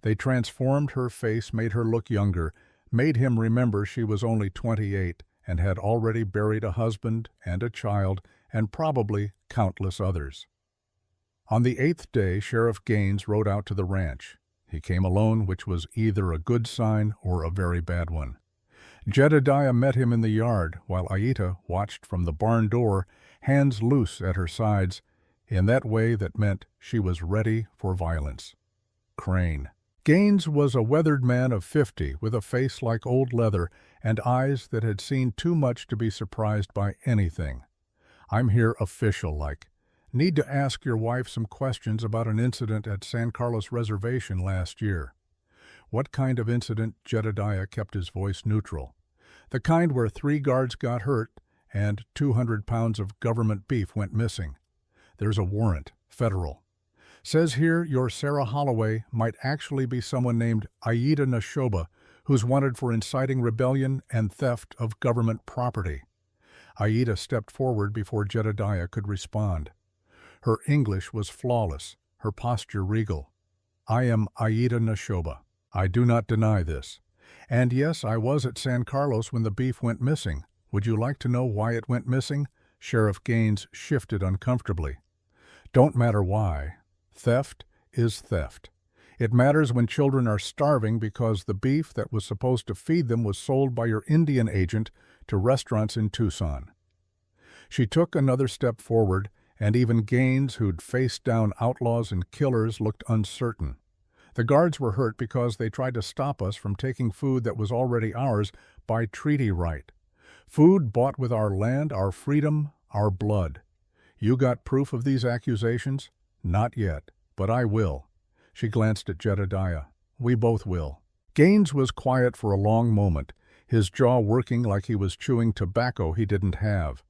They transformed her face, made her look younger, made him remember she was only 28 and had already buried a husband and a child and probably countless others. On the 8th day, Sheriff Gaines rode out to the ranch. He came alone, which was either a good sign or a very bad one. Jedediah met him in the yard, while Aita watched from the barn door, hands loose at her sides, in that way that meant she was ready for violence. Crane. Gaines was a weathered man of 50, with a face like old leather and eyes that had seen too much to be surprised by anything. "I'm here official-like. Need to ask your wife some questions about an incident at San Carlos Reservation last year." "What kind of incident?" Jedediah kept his voice neutral. "The kind where 3 guards got hurt and 200 pounds of government beef went missing. There's a warrant, federal. Says here your Sarah Holloway might actually be someone named Aida Nashoba, who's wanted for inciting rebellion and theft of government property. Aida stepped forward before Jedediah could respond. Her English was flawless, her posture regal. I am Aida Nashoba. I do not deny this. And yes, I was at San Carlos when the beef went missing. Would you like to know why it went missing? Sheriff Gaines shifted uncomfortably. Don't matter why. Theft is theft. It matters when children are starving because the beef that was supposed to feed them was sold by your Indian agent to restaurants in Tucson. She took another step forward, and even Gaines, who'd faced down outlaws and killers, looked uncertain. The guards were hurt because they tried to stop us from taking food that was already ours by treaty right. Food bought with our land, our freedom, our blood. You got proof of these accusations? Not yet, but I will. She glanced at Jedediah. We both will. Gaines was quiet for a long moment, his jaw working like he was chewing tobacco he didn't have.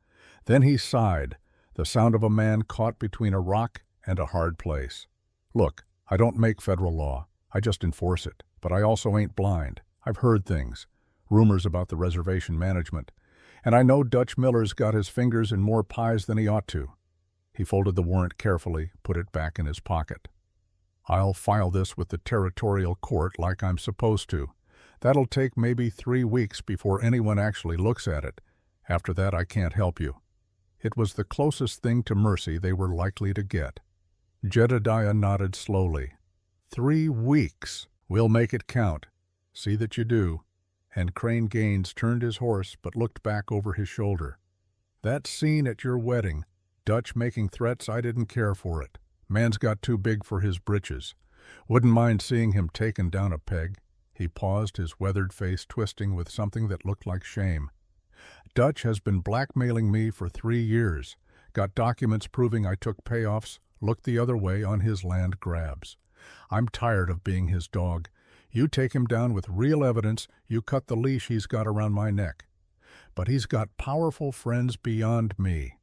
Then he sighed, the sound of a man caught between a rock and a hard place. Look, I don't make federal law. I just enforce it. But I also ain't blind. I've heard things. Rumors about the reservation management. And I know Dutch Miller's got his fingers in more pies than he ought to. He folded the warrant carefully, put it back in his pocket. I'll file this with the territorial court like I'm supposed to. That'll take maybe 3 weeks before anyone actually looks at it. After that, I can't help you. It was the closest thing to mercy they were likely to get. Jedediah nodded slowly. 3 weeks. We'll make it count. See that you do. And Crane Gaines turned his horse but looked back over his shoulder. That scene at your wedding, Dutch making threats, I didn't care for it. Man's got too big for his britches. Wouldn't mind seeing him taken down a peg. He paused, his weathered face twisting with something that looked like shame. Dutch has been blackmailing me for 3 years. Got documents proving I took payoffs, looked the other way on his land grabs. I'm tired of being his dog. You take him down with real evidence, you cut the leash he's got around my neck. But he's got powerful friends beyond me.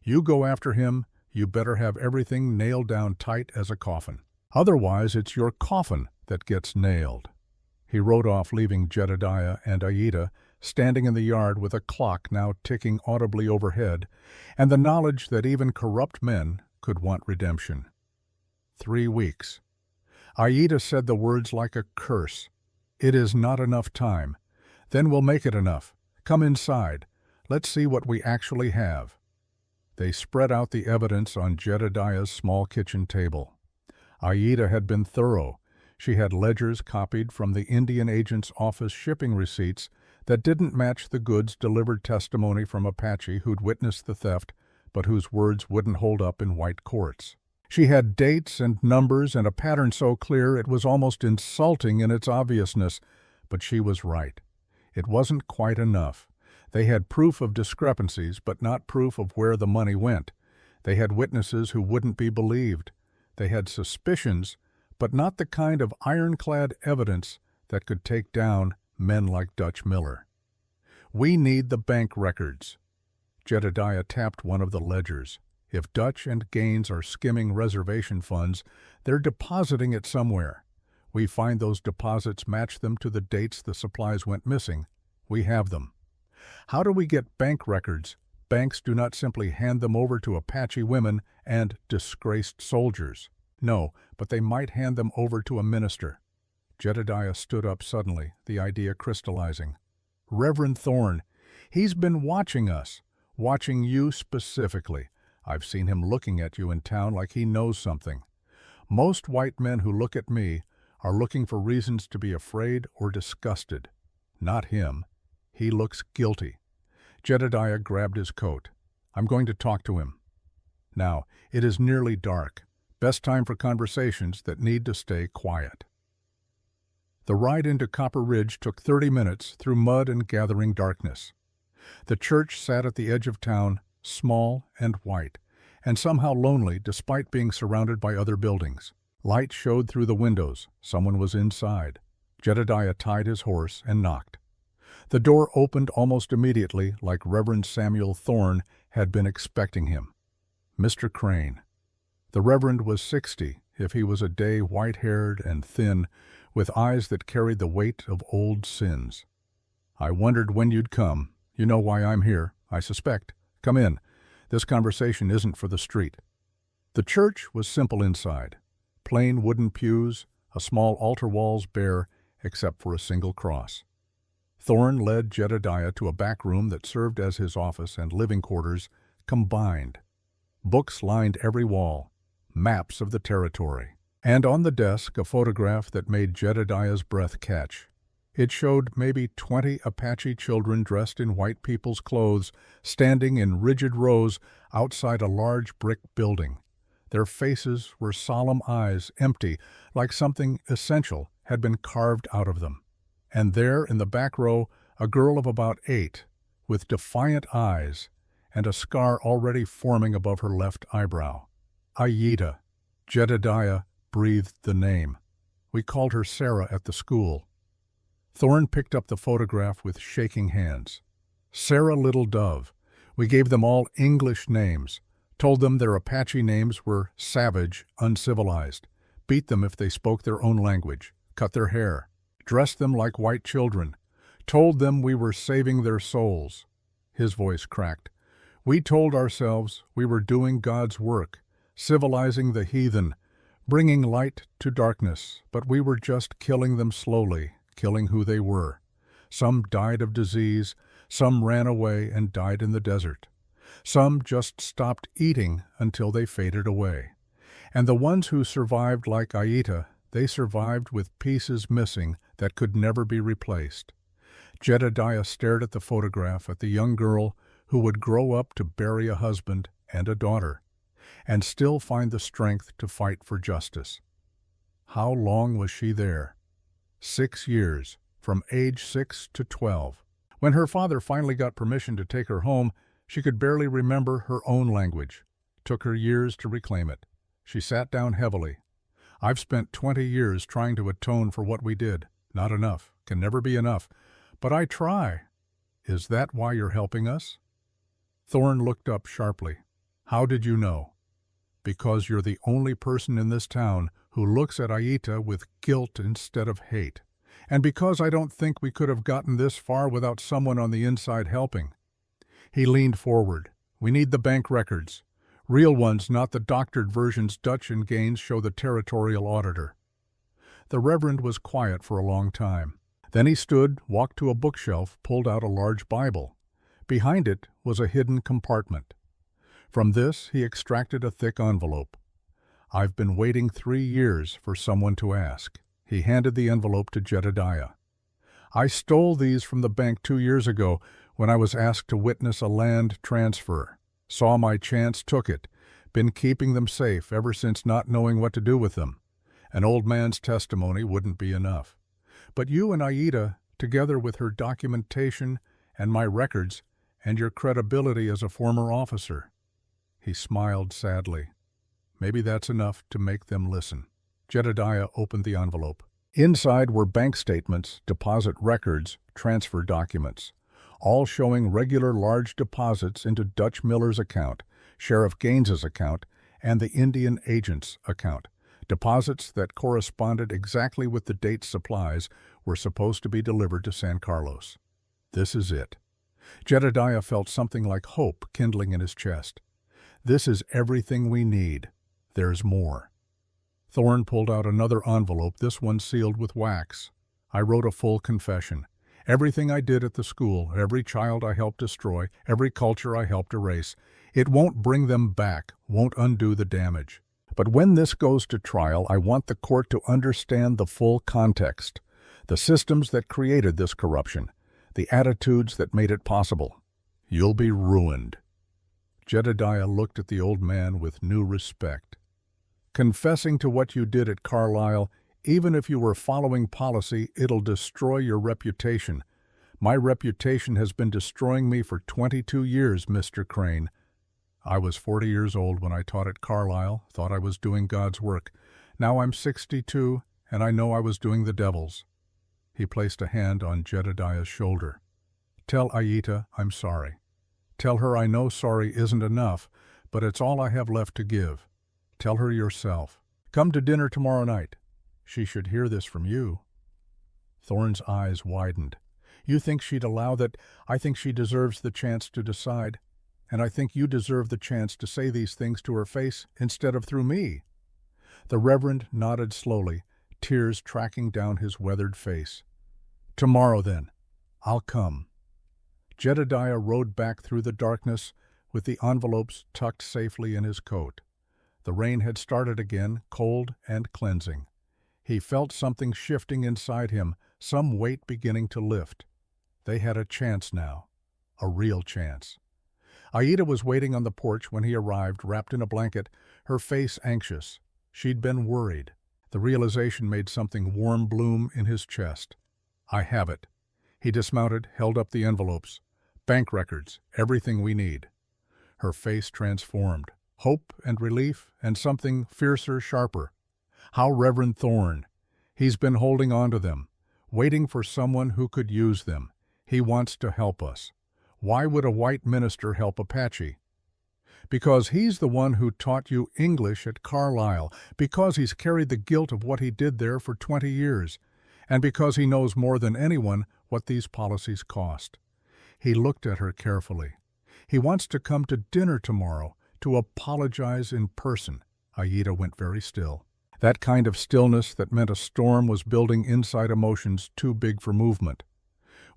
You go after him, you better have everything nailed down tight as a coffin. Otherwise, it's your coffin that gets nailed. He rode off, leaving Jedediah and Aida standing in the yard with a clock now ticking audibly overhead, and the knowledge that even corrupt men could want redemption. 3 weeks. Aida said the words like a curse. It is not enough time. Then we'll make it enough. Come inside. Let's see what we actually have. They spread out the evidence on Jedediah's small kitchen table. Aida had been thorough. She had ledgers copied from the Indian agent's office shipping receipts that didn't match the goods delivered testimony from Apache who'd witnessed the theft, but whose words wouldn't hold up in white courts. She had dates and numbers and a pattern so clear it was almost insulting in its obviousness, but she was right. It wasn't quite enough. They had proof of discrepancies, but not proof of where the money went. They had witnesses who wouldn't be believed. They had suspicions, but not the kind of ironclad evidence that could take down men like Dutch Miller. We need the bank records. Jedediah tapped one of the ledgers. If Dutch and Gaines are skimming reservation funds, they're depositing it somewhere. We find those deposits, match them to the dates the supplies went missing. We have them. How do we get bank records? Banks do not simply hand them over to Apache women and disgraced soldiers. No, but they might hand them over to a minister. Jedediah stood up suddenly, the idea crystallizing. Reverend Thorne, he's been watching us, watching you specifically. I've seen him looking at you in town like he knows something. Most white men who look at me are looking for reasons to be afraid or disgusted. Not him. He looks guilty. Jedediah grabbed his coat. I'm going to talk to him. Now, it is nearly dark. Best time for conversations that need to stay quiet. The ride into Copper Ridge took 30 minutes through mud and gathering darkness. The church sat at the edge of town, small and white, and somehow lonely despite being surrounded by other buildings. Light showed through the windows. Someone was inside. Jedediah tied his horse and knocked. The door opened almost immediately, like Reverend Samuel Thorne had been expecting him. Mr. Crane. The Reverend was 60, if he was a day white-haired and thin, with eyes that carried the weight of old sins. "I wondered when you'd come. You know why I'm here, I suspect. Come in. This conversation isn't for the street." The church was simple inside. Plain wooden pews, a small altar walls bare, except for a single cross. Thorne led Jedediah to a back room that served as his office and living quarters combined. Books lined every wall, maps of the territory, and on the desk a photograph that made Jedediah's breath catch. It showed maybe 20 Apache children dressed in white people's clothes, standing in rigid rows outside a large brick building. Their faces were solemn eyes, empty, like something essential had been carved out of them. And there, in the back row, a girl of about 8, with defiant eyes and a scar already forming above her left eyebrow. Aida. Jedediah breathed the name. We called her Sarah at the school. Thorne picked up the photograph with shaking hands. Sarah Little Dove. We gave them all English names, told them their Apache names were savage, uncivilized, beat them if they spoke their own language, cut their hair, dressed them like white children, told them we were saving their souls. His voice cracked. We told ourselves we were doing God's work, civilizing the heathen, bringing light to darkness, but we were just killing them slowly, killing who they were. Some died of disease, some ran away and died in the desert. Some just stopped eating until they faded away. And the ones who survived like Aida, they survived with pieces missing that could never be replaced. Jedediah stared at the photograph, at the young girl who would grow up to bury a husband and a daughter, and still find the strength to fight for justice. How long was she there? 6 years, from age 6 to 12. When her father finally got permission to take her home, she could barely remember her own language. It took her years to reclaim it. She sat down heavily. I've spent 20 years trying to atone for what we did. Not enough. Can never be enough. But I try. Is that why you're helping us? Thorne looked up sharply. How did you know? Because you're the only person in this town who looks at Aida with guilt instead of hate. And because I don't think we could have gotten this far without someone on the inside helping. He leaned forward. We need the bank records. Real ones, not the doctored versions Dutch and Gaines show the territorial auditor. The Reverend was quiet for a long time. Then he stood, walked to a bookshelf, pulled out a large Bible. Behind it was a hidden compartment. From this he extracted a thick envelope. I've been waiting 3 years for someone to ask. He handed the envelope to Jedediah. I stole these from the bank 2 years ago when I was asked to witness a land transfer. Saw my chance, took it. Been keeping them safe ever since, not knowing what to do with them. An old man's testimony wouldn't be enough. But you and Aida, together with her documentation and my records, and your credibility as a former officer. He smiled sadly. Maybe that's enough to make them listen. Jedediah opened the envelope. Inside were bank statements, deposit records, transfer documents, all showing regular large deposits into Dutch Miller's account, Sheriff Gaines's account, and the Indian agent's account. Deposits that corresponded exactly with the date supplies were supposed to be delivered to San Carlos. This is it. Jedediah felt something like hope kindling in his chest. This is everything we need. There's more. Thorne pulled out another envelope, this one sealed with wax. I wrote a full confession. Everything I did at the school, every child I helped destroy, every culture I helped erase. It won't bring them back, won't undo the damage. But when this goes to trial, I want the court to understand the full context, the systems that created this corruption, the attitudes that made it possible. You'll be ruined. Jedediah looked at the old man with new respect. Confessing to what you did at Carlisle, even if you were following policy, it'll destroy your reputation. My reputation has been destroying me for 22 years, Mr. Crane. I was 40 years old when I taught at Carlisle, thought I was doing God's work. Now I'm 62, and I know I was doing the devil's. He placed a hand on Jedediah's shoulder. Tell Aida I'm sorry. Tell her I know sorry isn't enough, but it's all I have left to give. Tell her yourself. Come to dinner tomorrow night. She should hear this from you." Thorne's eyes widened. "You think she'd allow that? I think she deserves the chance to decide. And I think you deserve the chance to say these things to her face instead of through me." The Reverend nodded slowly, tears tracking down his weathered face. "Tomorrow, then. I'll come." Jedediah rode back through the darkness with the envelopes tucked safely in his coat. The rain had started again, cold and cleansing. He felt something shifting inside him, some weight beginning to lift. They had a chance now, a real chance. Aida was waiting on the porch when he arrived, wrapped in a blanket, her face anxious. She'd been worried. The realization made something warm bloom in his chest. "I have it." He dismounted, held up the envelopes. "Bank records, everything we need." Her face transformed. Hope and relief and something fiercer, sharper. How Reverend Thorne. He's been holding on to them, waiting for someone who could use them. He wants to help us. Why would a white minister help Apache? Because he's the one who taught you English at Carlisle, because he's carried the guilt of what he did there for 20 years, and because he knows more than anyone what these policies cost. He looked at her carefully. He wants to come to dinner tomorrow, to apologize in person. Aida went very still. That kind of stillness that meant a storm was building inside emotions too big for movement.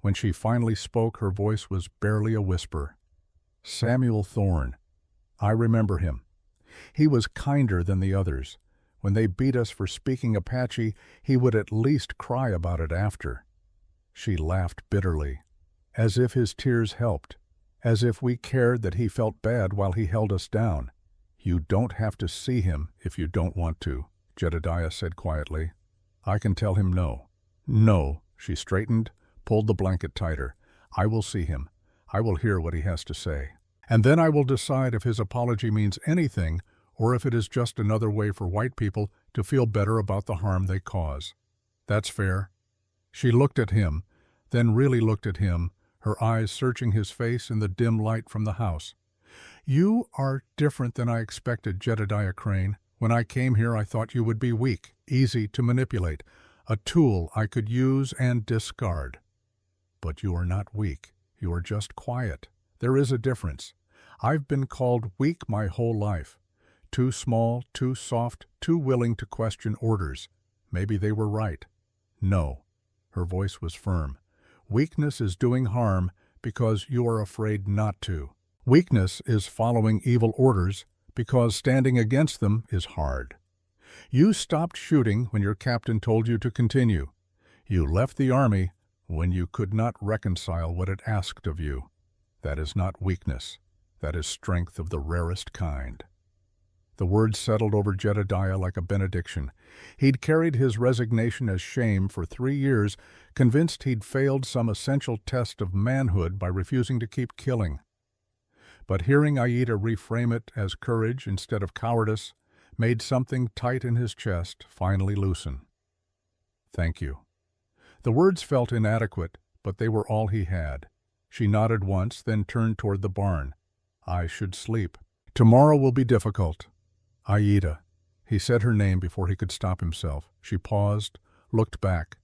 When she finally spoke, her voice was barely a whisper. "Samuel Thorne. I remember him. He was kinder than the others. When they beat us for speaking Apache, he would at least cry about it after." She laughed bitterly, as if his tears helped, as if we cared that he felt bad while he held us down. "You don't have to see him if you don't want to," Jedediah said quietly. "I can tell him no." "No." She straightened, pulled the blanket tighter. "I will see him. I will hear what he has to say. And then I will decide if his apology means anything or if it is just another way for white people to feel better about the harm they cause. That's fair." She looked at him, then really looked at him, her eyes searching his face in the dim light from the house. "You are different than I expected, Jedediah Crane. When I came here, I thought you would be weak, easy to manipulate, a tool I could use and discard. But you are not weak. You are just quiet. There is a difference. I've been called weak my whole life. Too small, too soft, too willing to question orders. Maybe they were right. No." Her voice was firm. "Weakness is doing harm because you are afraid not to. Weakness is following evil orders because standing against them is hard. You stopped shooting when your captain told you to continue. You left the army when you could not reconcile what it asked of you. That is not weakness. That is strength of the rarest kind." The words settled over Jedediah like a benediction. He'd carried his resignation as shame for 3 years, convinced he'd failed some essential test of manhood by refusing to keep killing. But hearing Aida reframe it as courage instead of cowardice made something tight in his chest finally loosen. "Thank you." The words felt inadequate, but they were all he had. She nodded once, then turned toward the barn. "I should sleep. Tomorrow will be difficult." "Aida." He said her name before he could stop himself. She paused, looked back.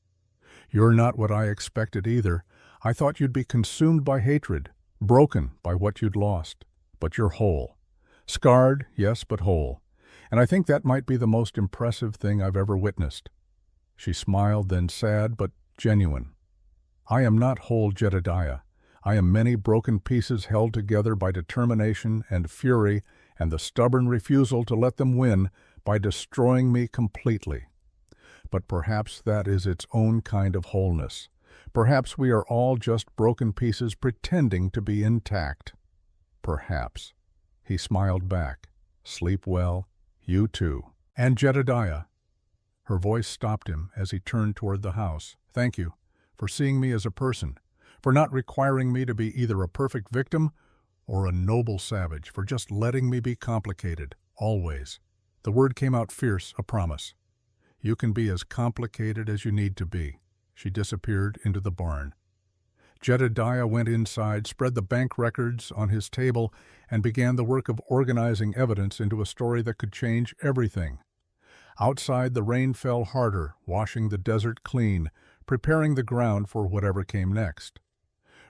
"You're not what I expected either. I thought you'd be consumed by hatred, broken by what you'd lost. But you're whole. Scarred, yes, but whole. And I think that might be the most impressive thing I've ever witnessed." She smiled, then sad, but genuine. "I am not whole, Jedediah. I am many broken pieces held together by determination and fury and the stubborn refusal to let them win by destroying me completely. But perhaps that is its own kind of wholeness. Perhaps we are all just broken pieces pretending to be intact. Perhaps." He smiled back. "Sleep well. You too. And Jedediah." Her voice stopped him as he turned toward the house. "Thank you for seeing me as a person, for not requiring me to be either a perfect victim or a noble savage, for just letting me be complicated, always." The word came out fierce, a promise. "You can be as complicated as you need to be." She disappeared into the barn. Jedediah went inside, spread the bank records on his table, and began the work of organizing evidence into a story that could change everything. Outside, the rain fell harder, washing the desert clean, preparing the ground for whatever came next.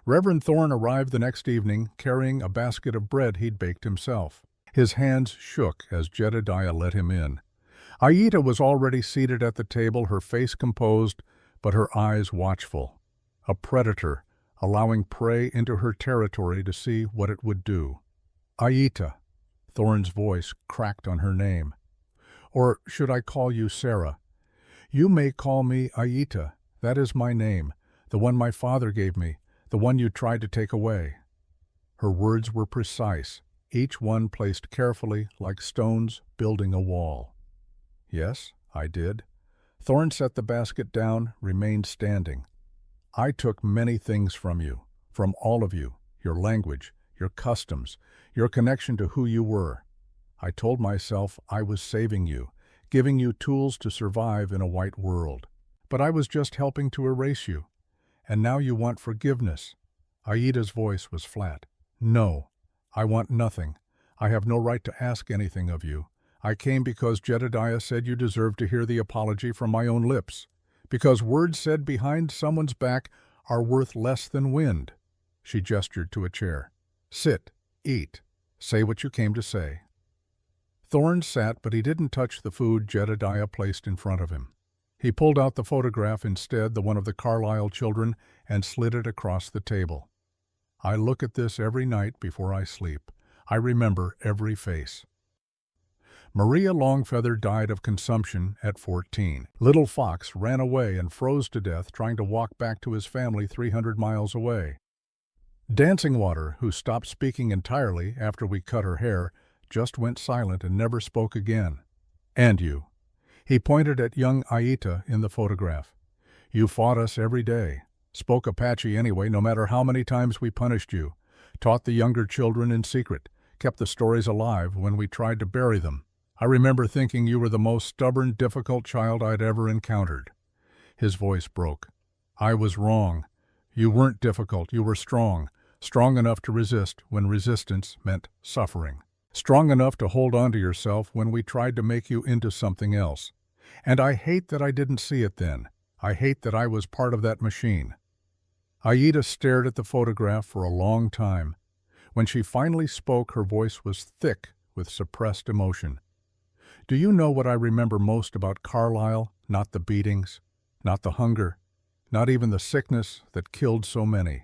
Reverend Thorne arrived the next evening, carrying a basket of bread he'd baked himself. His hands shook as Jedediah let him in. Aida was already seated at the table, her face composed, but her eyes watchful. A predator, allowing prey into her territory to see what it would do. Aida. Thorne's voice cracked on her name. Or should I call you Sarah? You may call me Aida. That is my name, the one my father gave me, the one you tried to take away. Her words were precise, each one placed carefully like stones building a wall. Yes, I did. Thorne set the basket down, remained standing. I took many things from you, from all of you, your language, your customs, your connection to who you were. I told myself I was saving you, giving you tools to survive in a white world. But I was just helping to erase you. And now you want forgiveness. Aida's voice was flat. No, I want nothing. I have no right to ask anything of you. I came because Jedediah said you deserved to hear the apology from my own lips. Because words said behind someone's back are worth less than wind. She gestured to a chair. Sit, eat, say what you came to say. Thorne sat, but he didn't touch the food Jedediah placed in front of him. He pulled out the photograph instead, the one of the Carlisle children, and slid it across the table. I look at this every night before I sleep. I remember every face. Maria Longfeather died of consumption at 14. Little Fox ran away and froze to death trying to walk back to his family 300 miles away. Dancing Water, who stopped speaking entirely after we cut her hair, just went silent and never spoke again. And you. He pointed at young Aida in the photograph. You fought us every day. Spoke Apache anyway, no matter how many times we punished you. Taught the younger children in secret. Kept the stories alive when we tried to bury them. I remember thinking you were the most stubborn, difficult child I'd ever encountered. His voice broke. I was wrong. You weren't difficult. You were strong. Strong enough to resist when resistance meant suffering. Strong enough to hold on to yourself when we tried to make you into something else. And I hate that I didn't see it then. I hate that I was part of that machine. Aida stared at the photograph for a long time. When she finally spoke, her voice was thick with suppressed emotion. Do you know what I remember most about Carlisle? Not the beatings, not the hunger, not even the sickness that killed so many.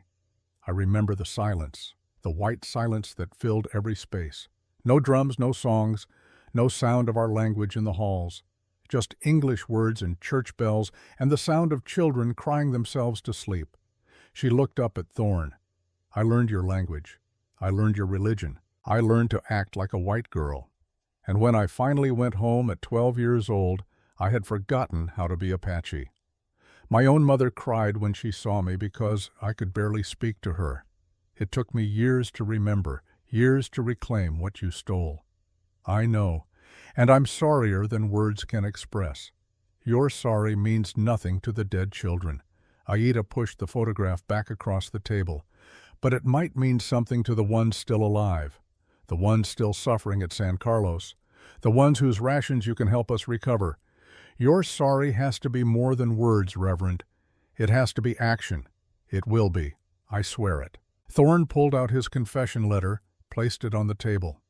I remember the silence, the white silence that filled every space. No drums, no songs, no sound of our language in the halls. Just English words and church bells and the sound of children crying themselves to sleep. She looked up at Thorne. I learned your language. I learned your religion. I learned to act like a white girl. And when I finally went home at 12 years old, I had forgotten how to be Apache. My own mother cried when she saw me because I could barely speak to her. It took me years to remember, years to reclaim what you stole. I know, and I'm sorrier than words can express. Your sorry means nothing to the dead children. Aida pushed the photograph back across the table. But it might mean something to the ones still alive, the ones still suffering at San Carlos, the ones whose rations you can help us recover. Your sorry has to be more than words, Reverend. It has to be action. It will be. I swear it. Thorne pulled out his confession letter, placed it on the table.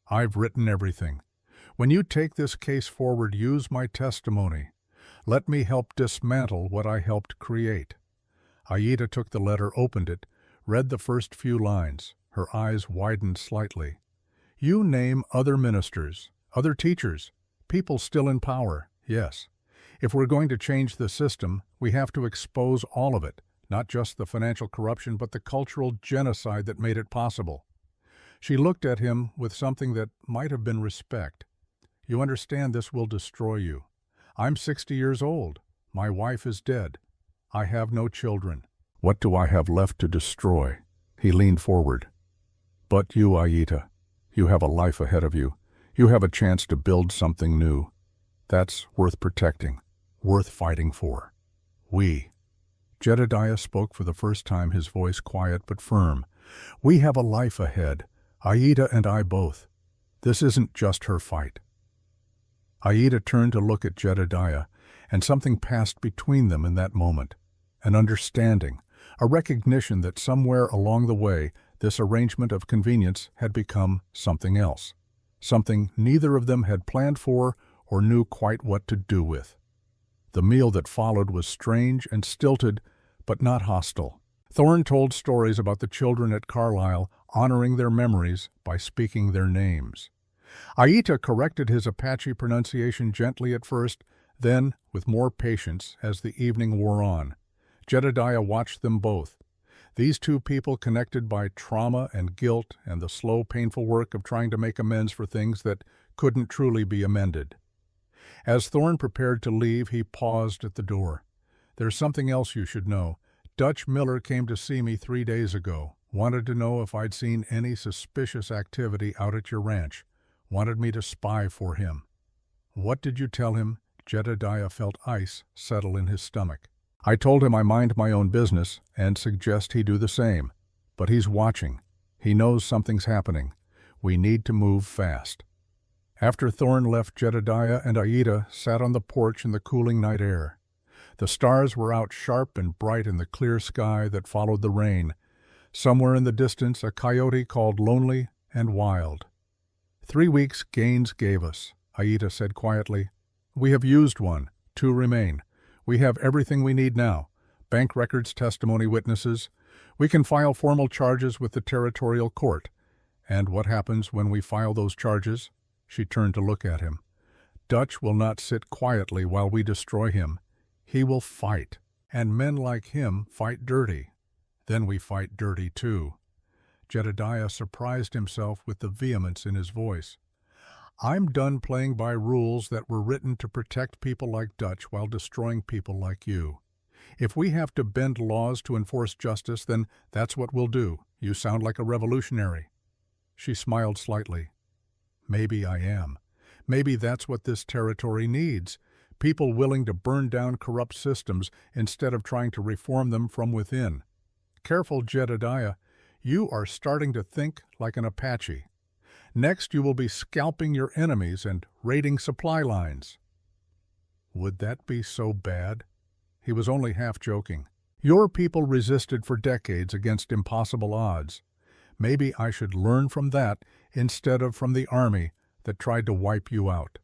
I've written everything. When you take this case forward, use my testimony. Let me help dismantle what I helped create. Aida took the letter, opened it, read the first few lines. Her eyes widened slightly. You name other ministers, other teachers, people still in power, yes. If we're going to change the system, we have to expose all of it, not just the financial corruption, but the cultural genocide that made it possible. She looked at him with something that might have been respect. You understand this will destroy you. I'm 60 years old. My wife is dead. I have no children. What do I have left to destroy? He leaned forward. But you, Aida, you have a life ahead of you. You have a chance to build something new. That's worth protecting, worth fighting for. We. Jedediah spoke for the first time, his voice quiet but firm. We have a life ahead, Aida and I both. This isn't just her fight. Aida turned to look at Jedediah, and something passed between them in that moment. An understanding, a recognition that somewhere along the way this arrangement of convenience had become something else, something neither of them had planned for or knew quite what to do with. The meal that followed was strange and stilted, but not hostile. Thorne told stories about the children at Carlisle honoring their memories by speaking their names. Aida corrected his Apache pronunciation gently at first, then with more patience as the evening wore on. Jedediah watched them both. These two people connected by trauma and guilt and the slow, painful work of trying to make amends for things that couldn't truly be amended. As Thorne prepared to leave, he paused at the door. "There's something else you should know. Dutch Miller came to see me 3 days ago. Wanted to know if I'd seen any suspicious activity out at your ranch. Wanted me to spy for him." "What did you tell him?" Jedediah felt ice settle in his stomach. "I told him I mind my own business and suggest he do the same. But he's watching. He knows something's happening. We need to move fast." After Thorne left, Jedediah and Aida sat on the porch in the cooling night air. The stars were out sharp and bright in the clear sky that followed the rain. Somewhere in the distance, a coyote called lonely and wild. 3 weeks Gaines gave us," Aida said quietly. "We have used one. 2 remain. We have everything we need now. Bank records, testimony, witnesses. We can file formal charges with the territorial court. And what happens when we file those charges?" She turned to look at him. "Dutch will not sit quietly while we destroy him. He will fight. And men like him fight dirty. Then we fight dirty too." Jedediah surprised himself with the vehemence in his voice. "I'm done playing by rules that were written to protect people like Dutch while destroying people like you. If we have to bend laws to enforce justice, then that's what we'll do. You sound like a revolutionary." She smiled slightly. "Maybe I am. Maybe that's what this territory needs. People willing to burn down corrupt systems instead of trying to reform them from within. Careful, Jedediah. You are starting to think like an Apache. Next, you will be scalping your enemies and raiding supply lines." Would that be so bad? He was only half joking. "Your people resisted for decades against impossible odds. Maybe I should learn from that instead of from the army that tried to wipe you out."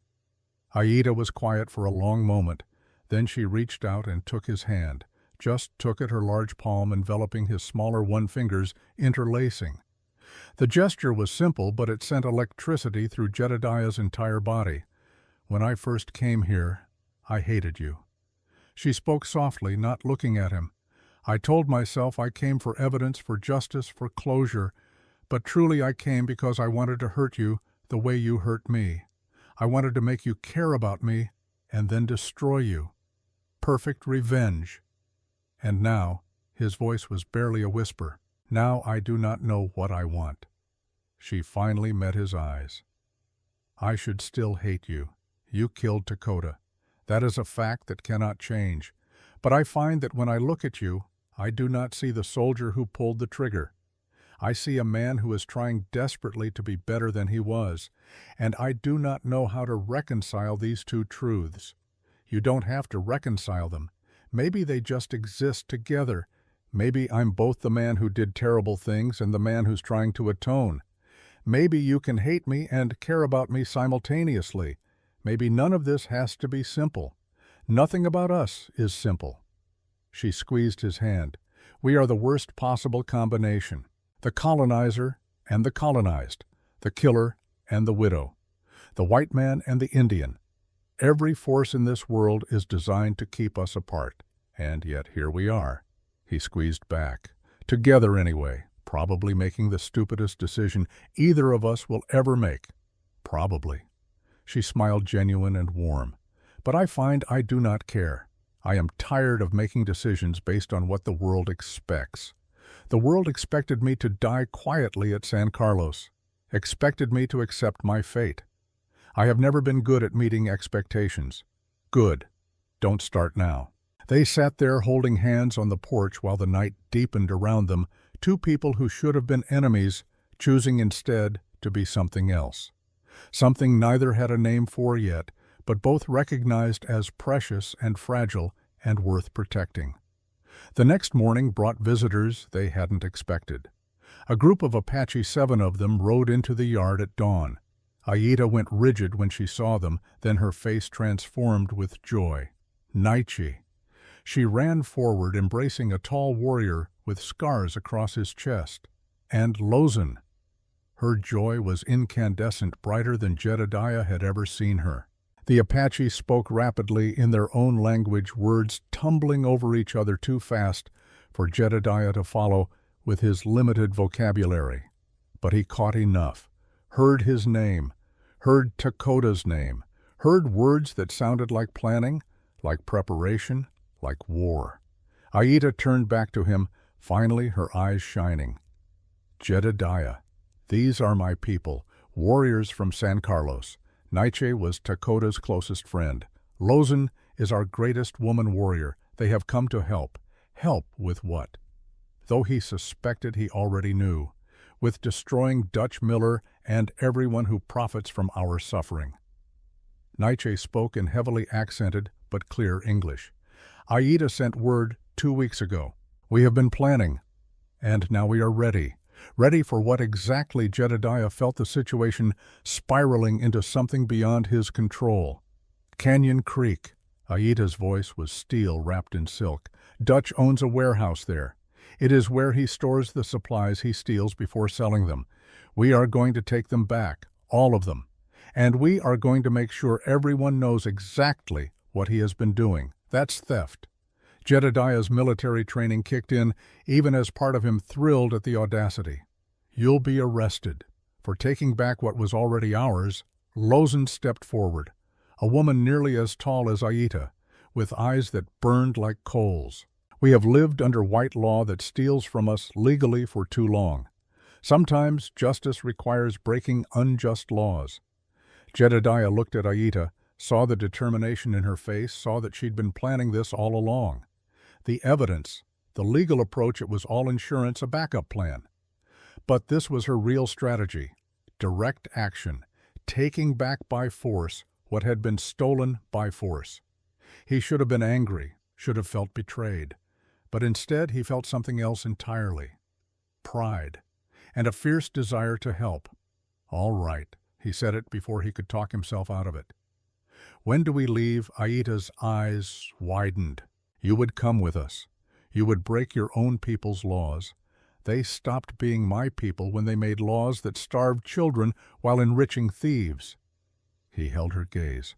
Aida was quiet for a long moment. Then she reached out and took his hand, just took at her large palm, enveloping his smaller one fingers, interlacing. The gesture was simple, but it sent electricity through Jedediah's entire body. "When I first came here, I hated you." She spoke softly, not looking at him. "I told myself I came for evidence, for justice, for closure, but truly I came because I wanted to hurt you the way you hurt me. I wanted to make you care about me and then destroy you. Perfect revenge. And now," his voice was barely a whisper, "now I do not know what I want." She finally met his eyes. "I should still hate you. You killed Dakota. That is a fact that cannot change. But I find that when I look at you, I do not see the soldier who pulled the trigger. I see a man who is trying desperately to be better than he was, and I do not know how to reconcile these two truths. You don't have to reconcile them. Maybe they just exist together. Maybe I'm both the man who did terrible things and the man who's trying to atone. Maybe you can hate me and care about me simultaneously. Maybe none of this has to be simple. Nothing about us is simple." She squeezed his hand. "We are the worst possible combination. The colonizer and the colonized. The killer and the widow. The white man and the Indian. Every force in this world is designed to keep us apart. And yet here we are." He squeezed back. "Together anyway, probably making the stupidest decision either of us will ever make. Probably." She smiled genuine and warm. "But I find I do not care. I am tired of making decisions based on what the world expects. The world expected me to die quietly at San Carlos, expected me to accept my fate. I have never been good at meeting expectations. Good. Don't start now." They sat there holding hands on the porch while the night deepened around them, two people who should have been enemies, choosing instead to be something else. Something neither had a name for yet, but both recognized as precious and fragile and worth protecting. The next morning brought visitors they hadn't expected. A group of Apache, 7 of them, rode into the yard at dawn. Aida went rigid when she saw them, then her face transformed with joy. Naichi. She ran forward, embracing a tall warrior with scars across his chest. And Lozan. Her joy was incandescent, brighter than Jedediah had ever seen her. The Apache spoke rapidly in their own language, words tumbling over each other too fast for Jedediah to follow with his limited vocabulary. But he caught enough, heard his name, heard Takota's name, heard words that sounded like planning, like preparation, like war. Aida turned back to him, finally her eyes shining. Jedediah, these are my people, warriors from San Carlos. Naiche was Takota's closest friend. Lozan is our greatest woman warrior. They have come to help. Help with what? Though he suspected, he already knew. With destroying Dutch Miller and everyone who profits from our suffering. Naiche spoke in heavily accented but clear English. Aida sent word 2 weeks ago. We have been planning, and now we are ready. Ready for what exactly? Jedediah felt the situation spiraling into something beyond his control. Canyon Creek. Aida's voice was steel wrapped in silk. Dutch owns a warehouse there. It is where he stores the supplies he steals before selling them. We are going to take them back, all of them. And we are going to make sure everyone knows exactly what he has been doing. That's theft. Jedediah's military training kicked in, even as part of him thrilled at the audacity. You'll be arrested. For taking back what was already ours, Lozan stepped forward, a woman nearly as tall as Aida, with eyes that burned like coals. We have lived under white law that steals from us legally for too long. Sometimes justice requires breaking unjust laws. Jedediah looked at Aida, saw the determination in her face, saw that she'd been planning this all along. The evidence, the legal approach, it was all insurance, a backup plan. But this was her real strategy, direct action, taking back by force what had been stolen by force. He should have been angry, should have felt betrayed, but instead he felt something else entirely. Pride, and a fierce desire to help. All right, he said it before he could talk himself out of it. When do we leave? Aida's eyes widened. You would come with us. You would break your own people's laws. They stopped being my people when they made laws that starved children while enriching thieves. He held her gaze.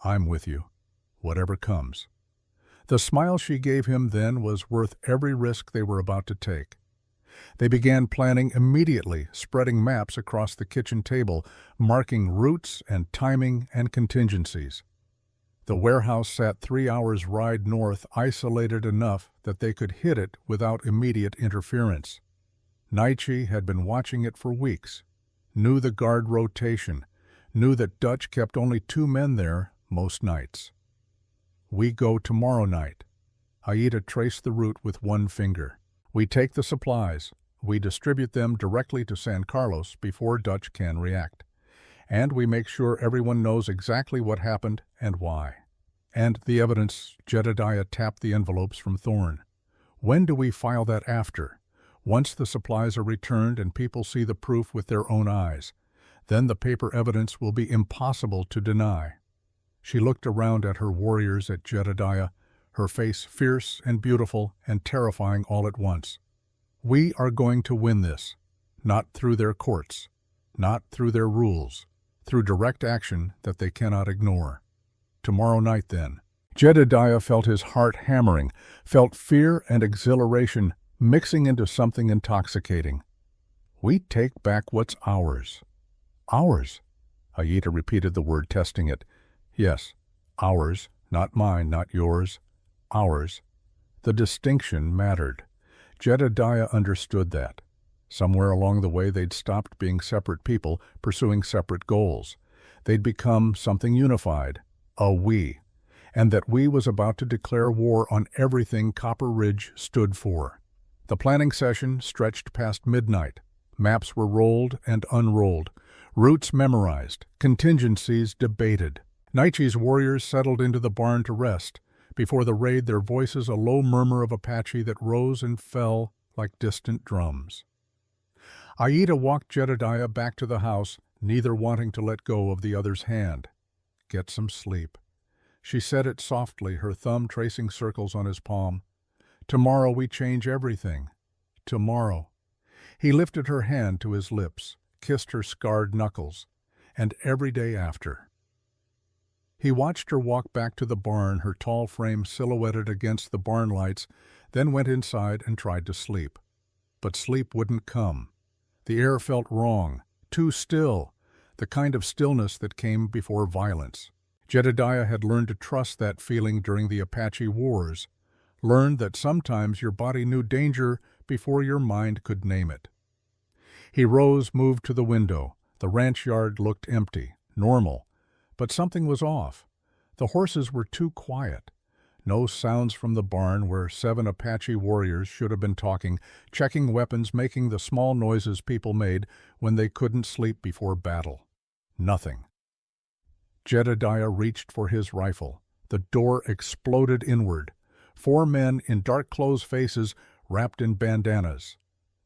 I'm with you, whatever comes. The smile she gave him then was worth every risk they were about to take. They began planning immediately, spreading maps across the kitchen table, marking routes and timing and contingencies. The warehouse sat 3 hours' ride north, isolated enough that they could hit it without immediate interference. Naichi had been watching it for weeks, knew the guard rotation, knew that Dutch kept only 2 men there most nights. We go tomorrow night. Aida traced the route with one finger. We take the supplies. We distribute them directly to San Carlos before Dutch can react. And we make sure everyone knows exactly what happened and why. And the evidence. Jedediah tapped the envelopes from Thorne. When do we file that after? Once the supplies are returned and people see the proof with their own eyes. Then the paper evidence will be impossible to deny. She looked around at her warriors, at Jedediah, her face fierce and beautiful and terrifying all at once. We are going to win this, not through their courts, not through their rules, through direct action that they cannot ignore. Tomorrow night, then. Jedediah felt his heart hammering, felt fear and exhilaration mixing into something intoxicating. We take back what's ours. Ours? Aida repeated the word, testing it. Yes, ours, not mine, not yours. Ours. The distinction mattered. Jedediah understood that. Somewhere along the way they'd stopped being separate people, pursuing separate goals. They'd become something unified, a we, and that we was about to declare war on everything Copper Ridge stood for. The planning session stretched past midnight. Maps were rolled and unrolled, routes memorized, contingencies debated. Naiche's warriors settled into the barn to rest. Before the raid, their voices a low murmur of Apache that rose and fell like distant drums. Aida walked Jedediah back to the house, neither wanting to let go of the other's hand. "Get some sleep." She said it softly, her thumb tracing circles on his palm. "Tomorrow we change everything. Tomorrow." He lifted her hand to his lips, kissed her scarred knuckles, and every day after. He watched her walk back to the barn, her tall frame silhouetted against the barn lights, then went inside and tried to sleep. But sleep wouldn't come. The air felt wrong, too still, the kind of stillness that came before violence. Jedediah had learned to trust that feeling during the Apache Wars, learned that sometimes your body knew danger before your mind could name it. He rose, moved to the window. The ranch yard looked empty, normal, but something was off. The horses were too quiet. No sounds from the barn where 7 Apache warriors should have been talking, checking weapons, making the small noises people made when they couldn't sleep before battle. Nothing. Jedediah reached for his rifle. The door exploded inward. 4 men in dark clothes, faces wrapped in bandanas.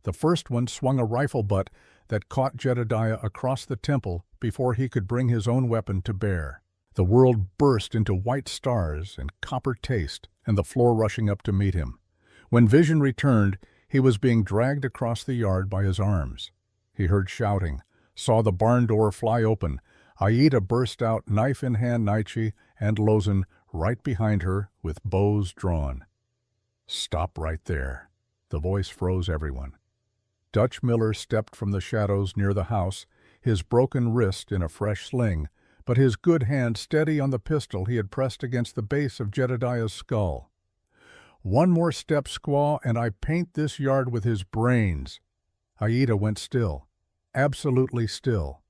The first one swung a rifle butt that caught Jedediah across the temple before he could bring his own weapon to bear. The world burst into white stars and copper taste, and the floor rushing up to meet him. When vision returned, he was being dragged across the yard by his arms. He heard shouting, saw the barn door fly open. Aida burst out, knife in hand, Naiche and Lozen right behind her with bows drawn. "Stop right there." The voice froze everyone. Dutch Miller stepped from the shadows near the house, his broken wrist in a fresh sling, but his good hand steady on the pistol he had pressed against the base of Jedediah's skull. "One more step, squaw, and I paint this yard with his brains." Aida went still, absolutely still.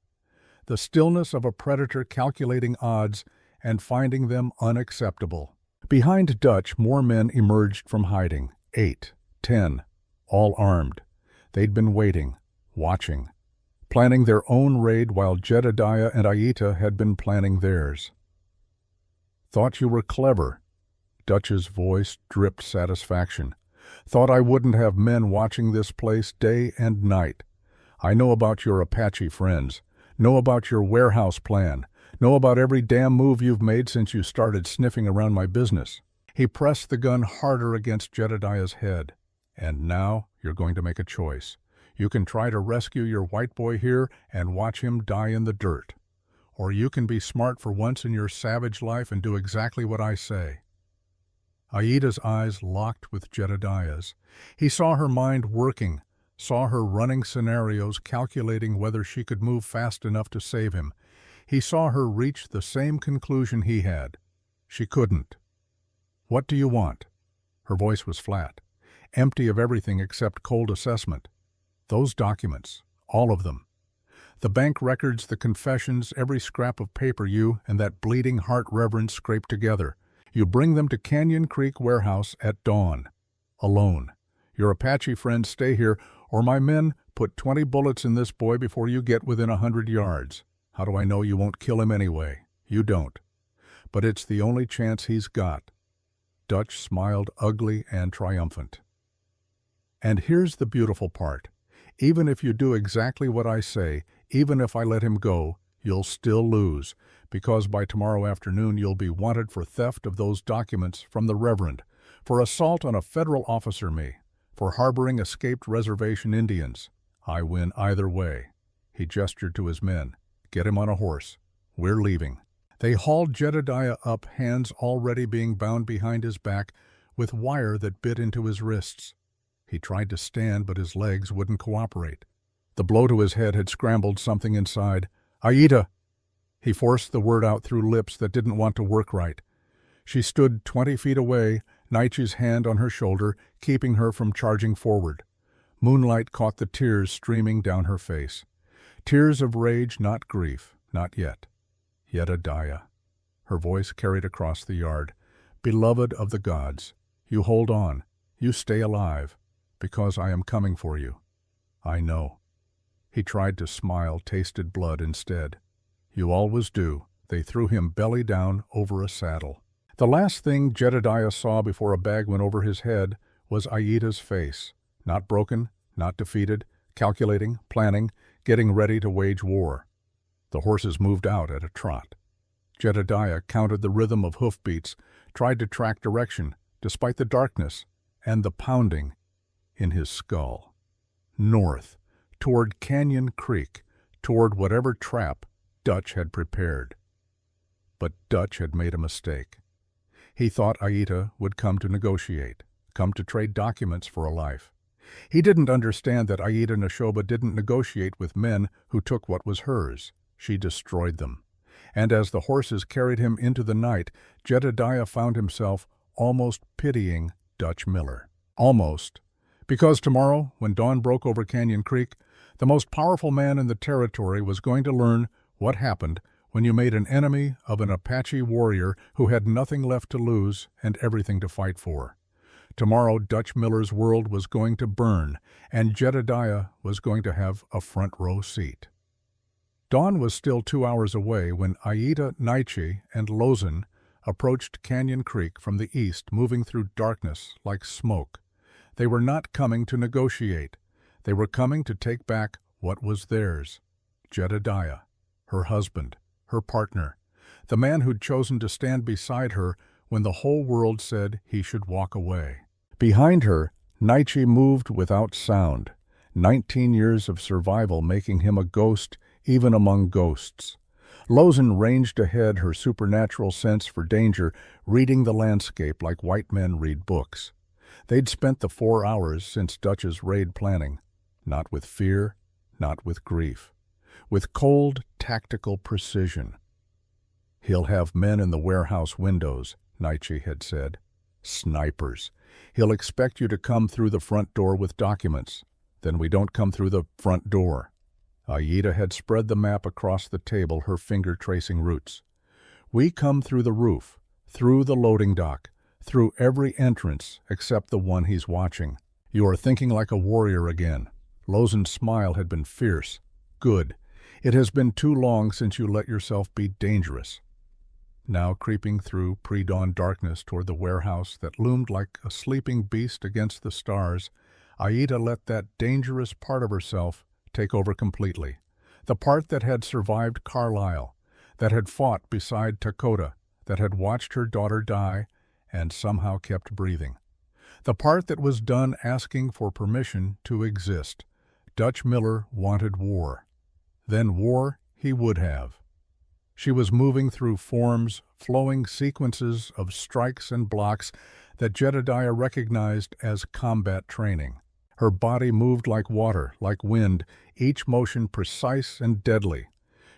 The stillness of a predator calculating odds and finding them unacceptable. Behind Dutch, more men emerged from hiding. 8, 10, all armed. They'd been waiting, watching, planning their own raid while Jedediah and Aida had been planning theirs. "Thought you were clever." Dutch's voice dripped satisfaction. "Thought I wouldn't have men watching this place day and night. I know about your Apache friends, know about your warehouse plan, know about every damn move you've made since you started sniffing around my business." He pressed the gun harder against Jedediah's head. "And now you're going to make a choice. You can try to rescue your white boy here and watch him die in the dirt. Or you can be smart for once in your savage life and do exactly what I say." Aida's eyes locked with Jedediah's. He saw her mind working, saw her running scenarios, calculating whether she could move fast enough to save him. He saw her reach the same conclusion he had. She couldn't. "What do you want?" Her voice was flat, empty of everything except cold assessment. "Those documents, all of them. The bank records, the confessions, every scrap of paper you and that bleeding heart reverend scraped together. You bring them to Canyon Creek warehouse at dawn. Alone. Your Apache friends stay here, or my men put 20 bullets in this boy before you get within 100 yards. How do I know you won't kill him anyway? You don't. But it's the only chance he's got." Dutch smiled, ugly and triumphant. "And here's the beautiful part. Even if you do exactly what I say, even if I let him go, you'll still lose, because by tomorrow afternoon you'll be wanted for theft of those documents from the Reverend, for assault on a federal officer, me, for harboring escaped reservation Indians. I win either way." He gestured to his men. "Get him on a horse. We're leaving." They hauled Jedediah up, hands already being bound behind his back with wire that bit into his wrists. He tried to stand, but his legs wouldn't cooperate. The blow to his head had scrambled something inside. "Aida!" He forced the word out through lips that didn't want to work right. She stood 20 feet away, Naiche's hand on her shoulder, keeping her from charging forward. Moonlight caught the tears streaming down her face. Tears of rage, not grief, not yet. "Jedediah." Her voice carried across the yard. "Beloved of the gods, you hold on, you stay alive, because I am coming for you. I know." He tried to smile, tasted blood instead. "You always do. they threw him belly down over a saddle. The last thing Jedediah saw before a bag went over his head was Aida's face, not broken, not defeated, calculating, planning, getting ready to wage war. The horses moved out at a trot. Jedediah counted the rhythm of hoofbeats, tried to track direction, despite the darkness and the pounding in his skull. North, toward Canyon Creek, toward whatever trap Dutch had prepared. But Dutch had made a mistake. He thought Aida would come to negotiate, come to trade documents for a life. He didn't understand that Aida Neshoba didn't negotiate with men who took what was hers. She destroyed them. And as the horses carried him into the night, Jedediah found himself almost pitying Dutch Miller. Almost. Because tomorrow, when dawn broke over Canyon Creek, the most powerful man in the territory was going to learn what happened when you made an enemy of an Apache warrior who had nothing left to lose and everything to fight for. Tomorrow, Dutch Miller's world was going to burn, and Jedediah was going to have a front-row seat. Dawn was still 2 hours away when Aida, Naiche, and Lozen approached Canyon Creek from the east, moving through darkness like smoke. They were not coming to negotiate. They were coming to take back what was theirs. Jedediah, her husband, her partner, the man who'd chosen to stand beside her when the whole world said he should walk away. Behind her, Naiche moved without sound, 19 years of survival making him a ghost even among ghosts. Lozen ranged ahead, her supernatural sense for danger, reading the landscape like white men read books. They'd spent the 4 hours since Dutch's raid planning, not with fear, not with grief, with cold, tactical precision. "He'll have men in the warehouse windows," Naiche had said. "Snipers. He'll expect you to come through the front door with documents. Then we don't come through the front door." Aida had spread the map across the table, her finger tracing routes. "We come through the roof, through the loading dock, through every entrance except the one he's watching." "You are thinking like a warrior again." Lozen's smile had been fierce. "Good. It has been too long since you let yourself be dangerous." Now creeping through pre-dawn darkness toward the warehouse that loomed like a sleeping beast against the stars, Aida let that dangerous part of herself take over completely. The part that had survived Carlisle, that had fought beside Dakota, that had watched her daughter die and somehow kept breathing. The part that was done asking for permission to exist. Dutch Miller wanted war. Then war he would have. She was moving through forms, flowing sequences of strikes and blocks that Jedediah recognized as combat training. Her body moved like water, like wind, each motion precise and deadly.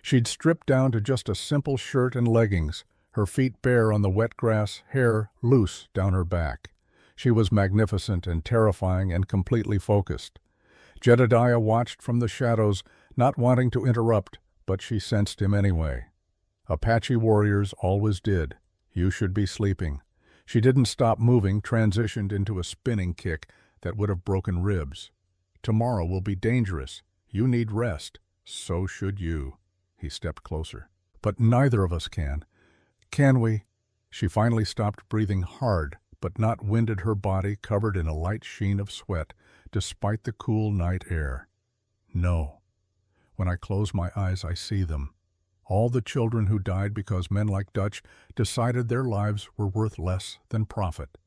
She'd stripped down to just a simple shirt and leggings, her feet bare on the wet grass, hair loose down her back. She was magnificent and terrifying and completely focused. Jedediah watched from the shadows, not wanting to interrupt, but she sensed him anyway. Apache warriors always did. You should be sleeping. She didn't stop moving, transitioned into a spinning kick that would have broken ribs. "Tomorrow will be dangerous. You need rest. So should you." He stepped closer. "But neither of us can. Can we?" She finally stopped breathing hard, but not winded, her body covered in a light sheen of sweat, despite the cool night air. "No. When I close my eyes, I see them. All the children who died because men like Dutch decided their lives were worth less than profit.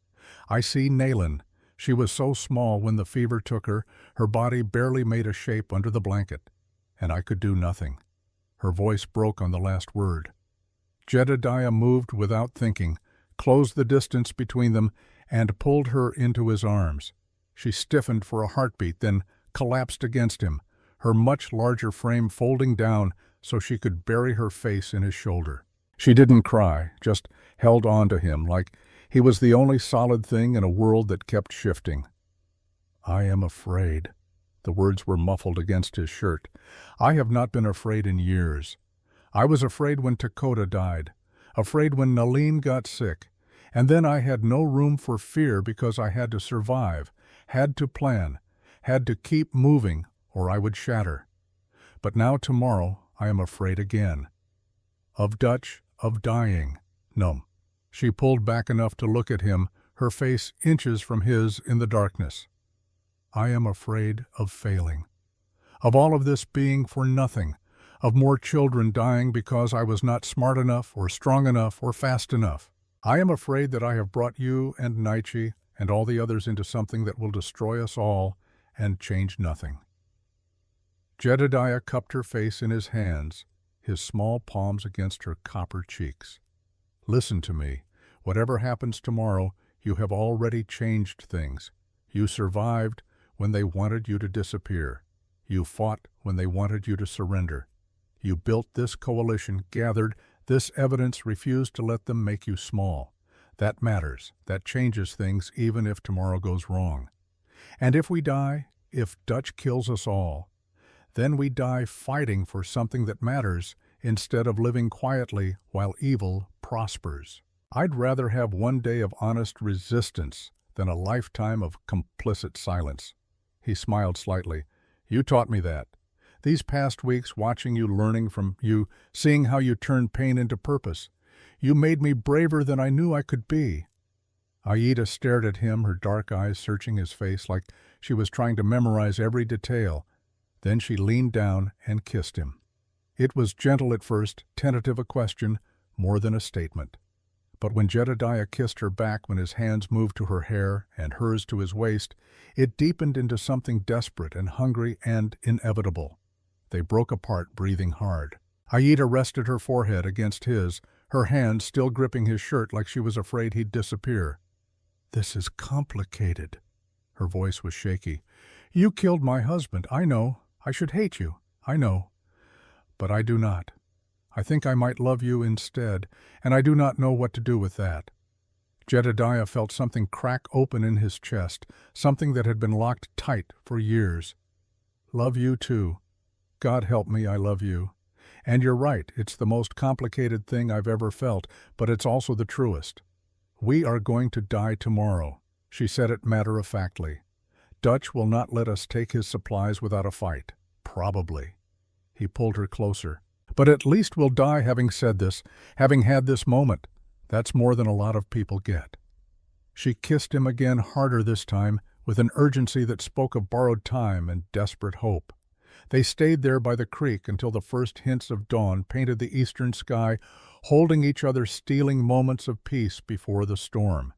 I see Nayland. She was so small when the fever took her, her body barely made a shape under the blanket, and I could do nothing." Her voice broke on the last word. Jedediah moved without thinking, closed the distance between them, and pulled her into his arms. She stiffened for a heartbeat, then collapsed against him, her much larger frame folding down so she could bury her face in his shoulder. She didn't cry, just held on to him like he was the only solid thing in a world that kept shifting. "I am afraid." The words were muffled against his shirt. "I have not been afraid in years. I was afraid when Dakota died, afraid when Nalene got sick, and then I had no room for fear because I had to survive, had to plan, had to keep moving or I would shatter. But now tomorrow I am afraid again. Of Dutch, of dying. Numb. She pulled back enough to look at him, her face inches from his in the darkness. I am afraid of failing. Of all of this being for nothing. Of more children dying because I was not smart enough or strong enough or fast enough. I am afraid that I have brought you and Nietzsche and all the others into something that will destroy us all and change nothing. Jedediah cupped her face in his hands, his small palms against her copper cheeks. Listen to me. Whatever happens tomorrow, you have already changed things. You survived when they wanted you to disappear. You fought when they wanted you to surrender. You built this coalition, gathered this evidence, refused to let them make you small. That matters. That changes things even if tomorrow goes wrong. And if we die, if Dutch kills us all, then we die fighting for something that matters instead of living quietly while evil prospers. I'd rather have one day of honest resistance than a lifetime of complicit silence. He smiled slightly. You taught me that. These past weeks, watching you, learning from you, seeing how you turned pain into purpose. You made me braver than I knew I could be. Aida stared at him, her dark eyes searching his face like she was trying to memorize every detail. Then she leaned down and kissed him. It was gentle at first, tentative, a question, more than a statement. But when Jedediah kissed her back, when his hands moved to her hair and hers to his waist, it deepened into something desperate and hungry and inevitable. They broke apart, breathing hard. Aida rested her forehead against his, her hand still gripping his shirt like she was afraid he'd disappear. This is complicated. Her voice was shaky. You killed my husband, I know. I should hate you, I know. But I do not. I think I might love you instead, and I do not know what to do with that. Jedediah felt something crack open in his chest, something that had been locked tight for years. Love you too. God help me, I love you. And you're right, it's the most complicated thing I've ever felt, but it's also the truest. We are going to die tomorrow, she said it matter-of-factly. Dutch will not let us take his supplies without a fight. Probably. He pulled her closer. But at least we'll die having said this, having had this moment. That's more than a lot of people get. She kissed him again, harder this time, with an urgency that spoke of borrowed time and desperate hope. They stayed there by the creek until the first hints of dawn painted the eastern sky, holding each other, stealing moments of peace before the storm.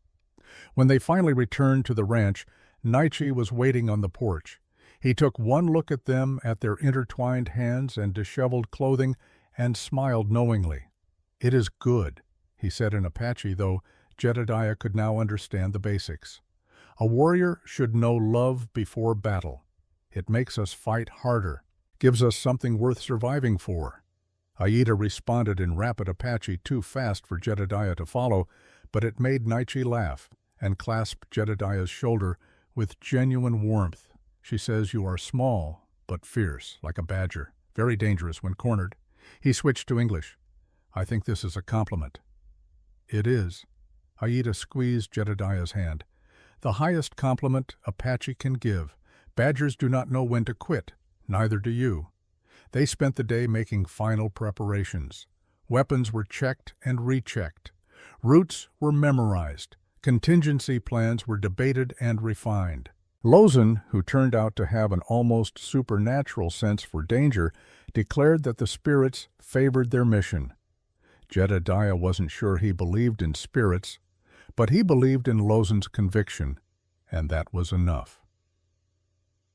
When they finally returned to the ranch, Nietzsche was waiting on the porch. He took one look at them, at their intertwined hands and disheveled clothing, and smiled knowingly. It is good, he said in Apache, though Jedediah could now understand the basics. A warrior should know love before battle. It makes us fight harder, gives us something worth surviving for. Aida responded in rapid Apache, too fast for Jedediah to follow, but it made Nietzsche laugh and clasp Jedediah's shoulder with genuine warmth. She says you are small, but fierce, like a badger, very dangerous when cornered. He switched to English. I think this is a compliment. It is. Aida squeezed Jedediah's hand. The highest compliment Apache can give. Badgers do not know when to quit, neither do you. They spent the day making final preparations. Weapons were checked and rechecked. Routes were memorized. Contingency plans were debated and refined. Lozin, who turned out to have an almost supernatural sense for danger, declared that the spirits favored their mission. Jedediah wasn't sure he believed in spirits, but he believed in Lozin's conviction, and that was enough.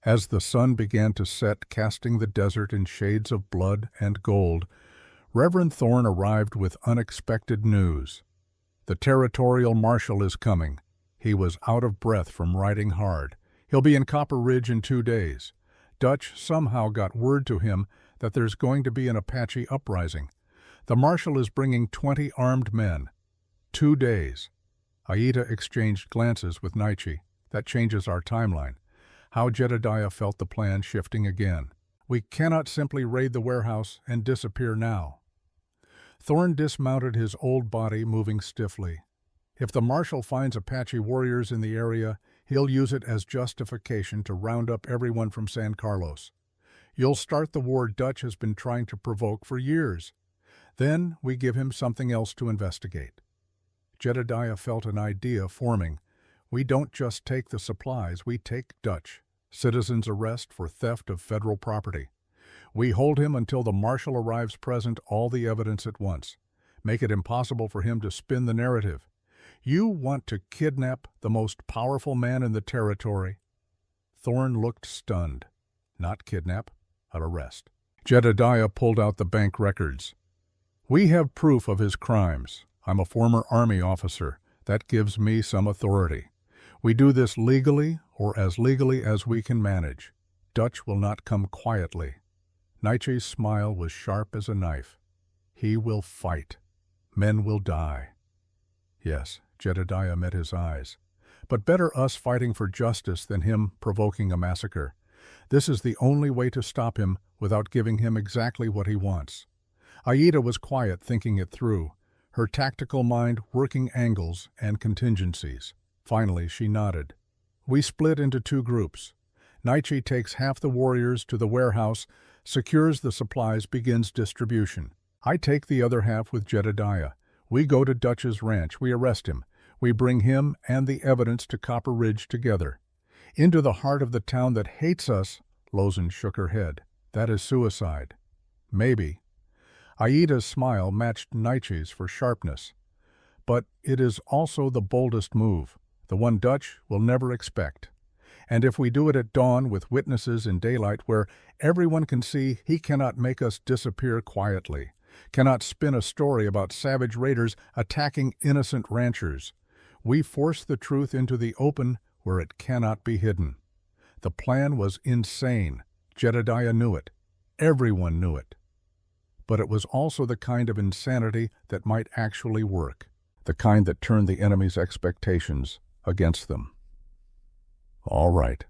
As the sun began to set, casting the desert in shades of blood and gold, Reverend Thorne arrived with unexpected news. The territorial marshal is coming. He was out of breath from riding hard. He'll be in Copper Ridge in 2 days. Dutch somehow got word to him that there's going to be an Apache uprising. The marshal is bringing 20 armed men. 2 days. Aida exchanged glances with Nietzsche. That changes our timeline. How Jedediah felt the plan shifting again. We cannot simply raid the warehouse and disappear now. Thorne dismounted, his old body moving stiffly. If the marshal finds Apache warriors in the area, he'll use it as justification to round up everyone from San Carlos. You'll start the war Dutch has been trying to provoke for years. Then we give him something else to investigate. Jedediah felt an idea forming. We don't just take the supplies, we take Dutch. Citizen's arrest for theft of federal property. We hold him until the marshal arrives present all the evidence at once. Make it impossible for him to spin the narrative. You want to kidnap the most powerful man in the territory. Thorne looked stunned. Not kidnap, arrest. Jedediah pulled out the bank records. We have proof of his crimes. I'm a former Army officer. That gives me some authority. We do this legally, or as legally as we can manage. Dutch will not come quietly. Nietzsche's smile was sharp as a knife. He will fight. Men will die. Yes, Jedediah met his eyes. But better us fighting for justice than him provoking a massacre. This is the only way to stop him without giving him exactly what he wants. Aida was quiet, thinking it through, her tactical mind working angles and contingencies. Finally, she nodded. We split into two groups. Nietzsche takes half the warriors to the warehouse, secures the supplies, begins distribution. I take the other half with Jedediah. We go to Dutch's ranch. We arrest him. We bring him and the evidence to Copper Ridge together. Into the heart of the town that hates us. Lozen shook her head. That is suicide. Maybe. Aida's smile matched Nietzsche's for sharpness. But it is also the boldest move, the one Dutch will never expect. And if we do it at dawn with witnesses in daylight where everyone can see, he cannot make us disappear quietly, cannot spin a story about savage raiders attacking innocent ranchers. We force the truth into the open where it cannot be hidden. The plan was insane. Jedediah knew it. Everyone knew it. But it was also the kind of insanity that might actually work, the kind that turned the enemy's expectations against them. All right.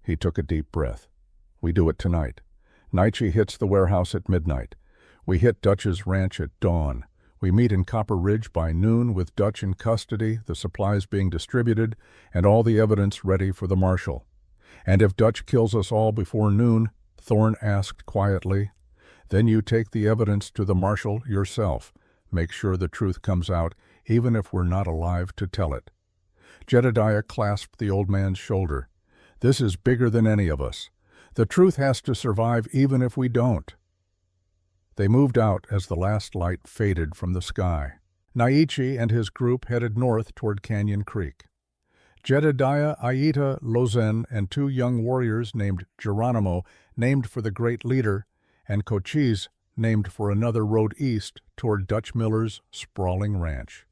He took a deep breath. We do it tonight. Nietzsche hits the warehouse at midnight. We hit Dutch's ranch at dawn. We meet in Copper Ridge by noon with Dutch in custody, the supplies being distributed, and all the evidence ready for the marshal. And if Dutch kills us all before noon, Thorne asked quietly, then you take the evidence to the marshal yourself. Make sure the truth comes out, even if we're not alive to tell it. Jedediah clasped the old man's shoulder. This is bigger than any of us. The truth has to survive even if we don't. They moved out as the last light faded from the sky. Nietzsche and his group headed north toward Canyon Creek. Jedediah, Aida, Lozen, and two young warriors named Geronimo, named for the great leader, and Cochise, named for another, rode east toward Dutch Miller's sprawling ranch.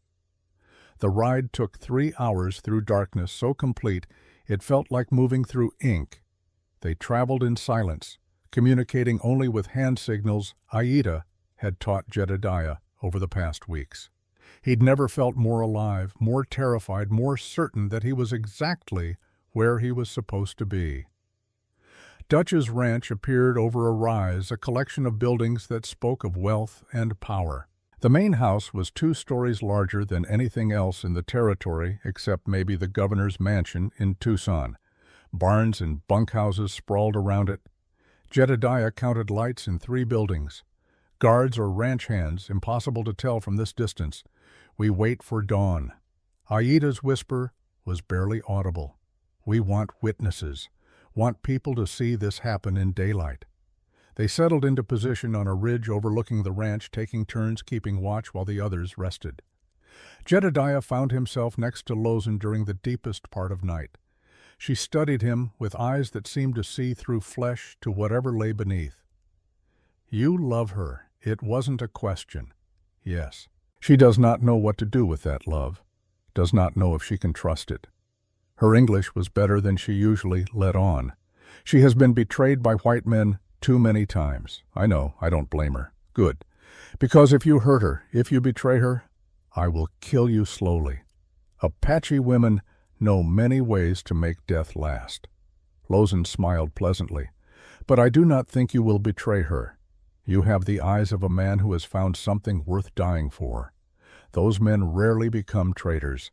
The ride took 3 hours through darkness so complete it felt like moving through ink. They traveled in silence, communicating only with hand signals Aida had taught Jedediah over the past weeks. He'd never felt more alive, more terrified, more certain that he was exactly where he was supposed to be. Dutch's ranch appeared over a rise, a collection of buildings that spoke of wealth and power. The main house was 2 stories larger than anything else in the territory except maybe the governor's mansion in Tucson. Barns and bunkhouses sprawled around it. Jedediah counted lights in 3 buildings. Guards or ranch hands, impossible to tell from this distance. We wait for dawn. Aida's whisper was barely audible. We want witnesses. Want people to see this happen in daylight. They settled into position on a ridge overlooking the ranch, taking turns keeping watch while the others rested. Jedediah found himself next to Lozen during the deepest part of night. She studied him with eyes that seemed to see through flesh to whatever lay beneath. You love her. It wasn't a question. Yes. She does not know what to do with that love. Does not know if she can trust it. Her English was better than she usually let on. She has been betrayed by white men too many times. I know, I don't blame her. Good. Because if you hurt her, if you betray her, I will kill you slowly. Apache women know many ways to make death last. Lozen smiled pleasantly. But I do not think you will betray her. You have the eyes of a man who has found something worth dying for. Those men rarely become traitors.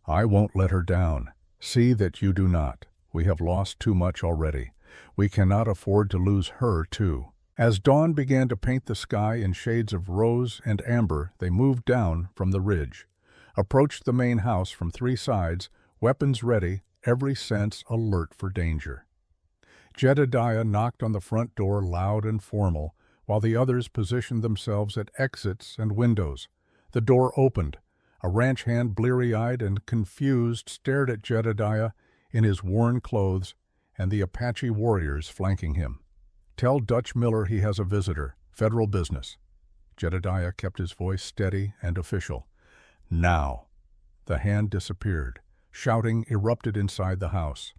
I won't let her down. See that you do not. We have lost too much already. We cannot afford to lose her, too. As dawn began to paint the sky in shades of rose and amber, they moved down from the ridge, approached the main house from three sides, weapons ready, every sense alert for danger. Jedediah knocked on the front door loud and formal, while the others positioned themselves at exits and windows. The door opened. A ranch hand, bleary-eyed and confused, stared at Jedediah in his worn clothes and the Apache warriors flanking him. "Tell Dutch Miller he has a visitor. Federal business." Jedediah kept his voice steady and official. "Now." The hand disappeared. Shouting erupted inside the house.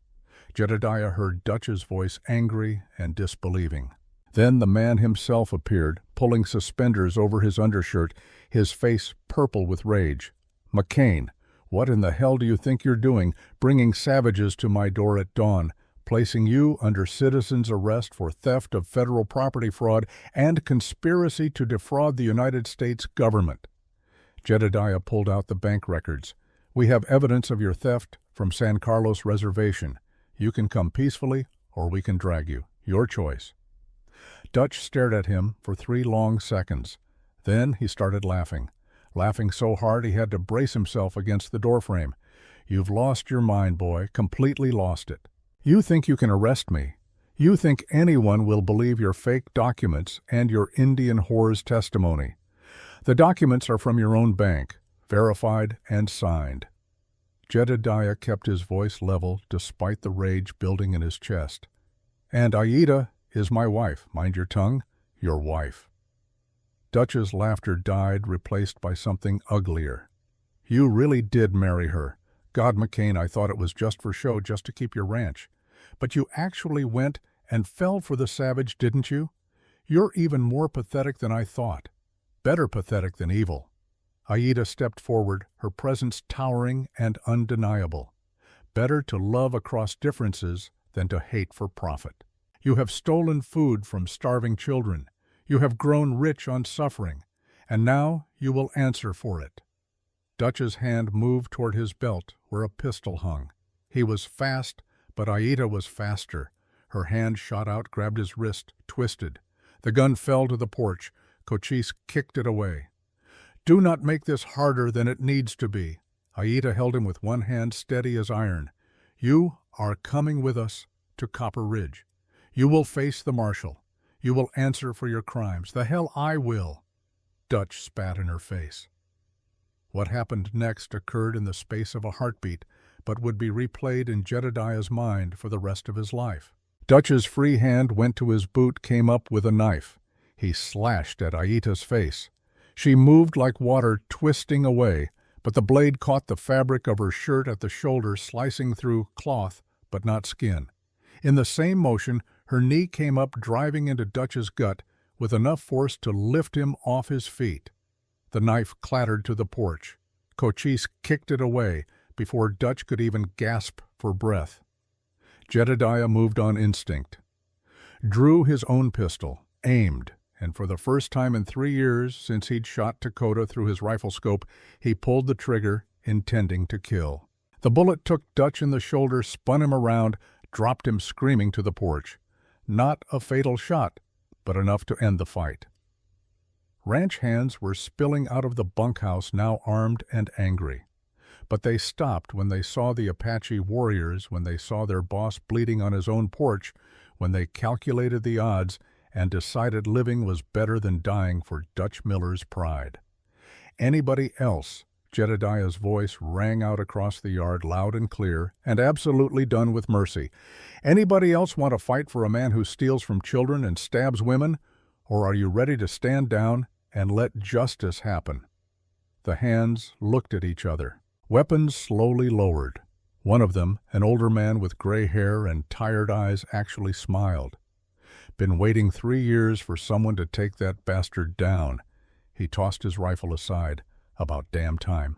Jedediah heard Dutch's voice, angry and disbelieving. Then the man himself appeared, pulling suspenders over his undershirt, his face purple with rage. "McCain, what in the hell do you think you're doing, bringing savages to my door at dawn, placing you under citizen's arrest for theft of federal property fraud and conspiracy to defraud the United States government?" Jedediah pulled out the bank records. "We have evidence of your theft from San Carlos Reservation. You can come peacefully, or we can drag you. Your choice." Dutch stared at him for 3 long seconds. Then he started laughing so hard he had to brace himself against the doorframe. "You've lost your mind, boy, completely lost it. You think you can arrest me. You think anyone will believe your fake documents and your Indian whore's testimony. The documents are from your own bank, verified and signed." Jedediah kept his voice level despite the rage building in his chest. "And Aida is my wife. Mind your tongue. Your wife." Dutch's laughter died, replaced by something uglier. "You really did marry her. God, McCain, I thought it was just for show, just to keep your ranch. But you actually went and fell for the savage, didn't you? You're even more pathetic than I thought. Better pathetic than evil." Aida stepped forward, her presence towering and undeniable. "Better to love across differences than to hate for profit. You have stolen food from starving children. You have grown rich on suffering, and now you will answer for it." Dutch's hand moved toward his belt, where a pistol hung. He was fast, but Aida was faster. Her hand shot out, grabbed his wrist, twisted. The gun fell to the porch. Cochise kicked it away. "Do not make this harder than it needs to be." Aida held him with one hand steady as iron. "You are coming with us to Copper Ridge. You will face the marshal. You will answer for your crimes. The hell I will." Dutch spat in her face. What happened next occurred in the space of a heartbeat, but would be replayed in Jedediah's mind for the rest of his life. Dutch's free hand went to his boot, came up with a knife. He slashed at Aida's face. She moved like water, twisting away, but the blade caught the fabric of her shirt at the shoulder, slicing through cloth, but not skin. In the same motion, her knee came up, driving into Dutch's gut with enough force to lift him off his feet. The knife clattered to the porch. Cochise kicked it away before Dutch could even gasp for breath. Jedediah moved on instinct. Drew his own pistol, aimed, and for the first time in 3 years since he'd shot Dakota through his rifle scope, he pulled the trigger, intending to kill. The bullet took Dutch in the shoulder, spun him around, dropped him screaming to the porch. Not a fatal shot, but enough to end the fight. Ranch hands were spilling out of the bunkhouse, now armed and angry. But they stopped when they saw the Apache warriors, when they saw their boss bleeding on his own porch, when they calculated the odds and decided living was better than dying for Dutch Miller's pride. Anybody else, Jedediah's voice rang out across the yard loud and clear, and absolutely done with mercy. Anybody else want to fight for a man who steals from children and stabs women? Or are you ready to stand down and let justice happen? The hands looked at each other. Weapons slowly lowered. One of them, an older man with gray hair and tired eyes, actually smiled. Been waiting 3 years for someone to take that bastard down. He tossed his rifle aside. About damn time.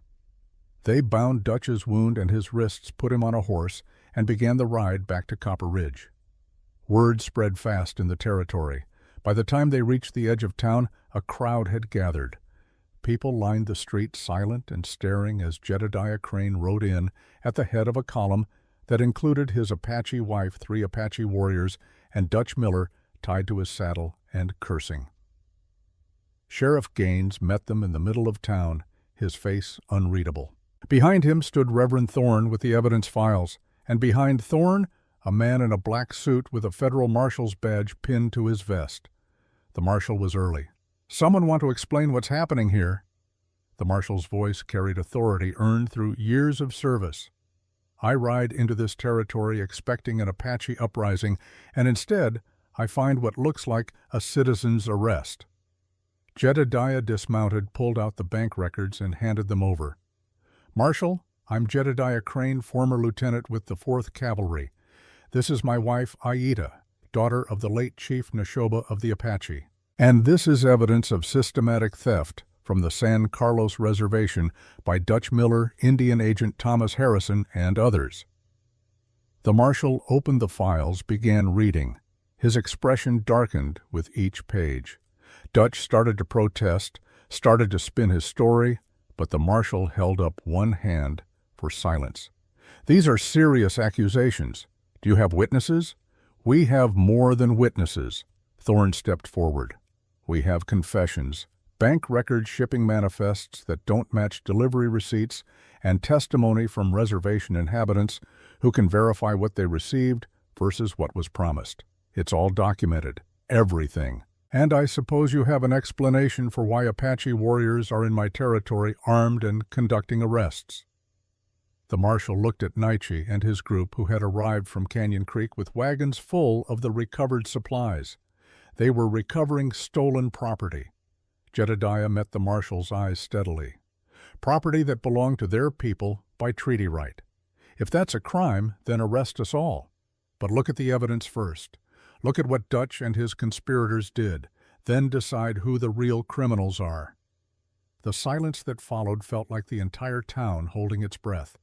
They bound Dutch's wound and his wrists, put him on a horse, and began the ride back to Copper Ridge. Word spread fast in the territory. By the time they reached the edge of town, a crowd had gathered. People lined the street, silent and staring, as Jedediah Crane rode in at the head of a column that included his Apache wife, 3 Apache warriors, and Dutch Miller tied to his saddle and cursing. Sheriff Gaines met them in the middle of town, his face unreadable. Behind him stood Reverend Thorne with the evidence files, and behind Thorne, a man in a black suit with a federal marshal's badge pinned to his vest. The marshal was early. "Someone want to explain what's happening here?" The marshal's voice carried authority earned through years of service. "I ride into this territory expecting an Apache uprising, and instead I find what looks like a citizen's arrest." Jedediah dismounted, pulled out the bank records, and handed them over. "Marshal, I'm Jedediah Crane, former lieutenant with the 4th Cavalry. This is my wife, Aida, daughter of the late Chief Neshoba of the Apache. And this is evidence of systematic theft from the San Carlos Reservation by Dutch Miller, Indian Agent Thomas Harrison, and others." The marshal opened the files, began reading. His expression darkened with each page. Dutch started to protest, started to spin his story, but the marshal held up one hand for silence. "These are serious accusations. Do you have witnesses?" "We have more than witnesses." Thorne stepped forward. "We have confessions, bank records, shipping manifests that don't match delivery receipts, and testimony from reservation inhabitants who can verify what they received versus what was promised. It's all documented, everything. And I suppose you have an explanation for why Apache warriors are in my territory armed and conducting arrests." The marshal looked at Nietzsche and his group, who had arrived from Canyon Creek with wagons full of the recovered supplies. They were recovering stolen property. Jedediah met the marshal's eyes steadily. Property that belonged to their people by treaty right. If that's a crime, then arrest us all. But look at the evidence first. Look at what Dutch and his conspirators did, then decide who the real criminals are. The silence that followed felt like the entire town holding its breath.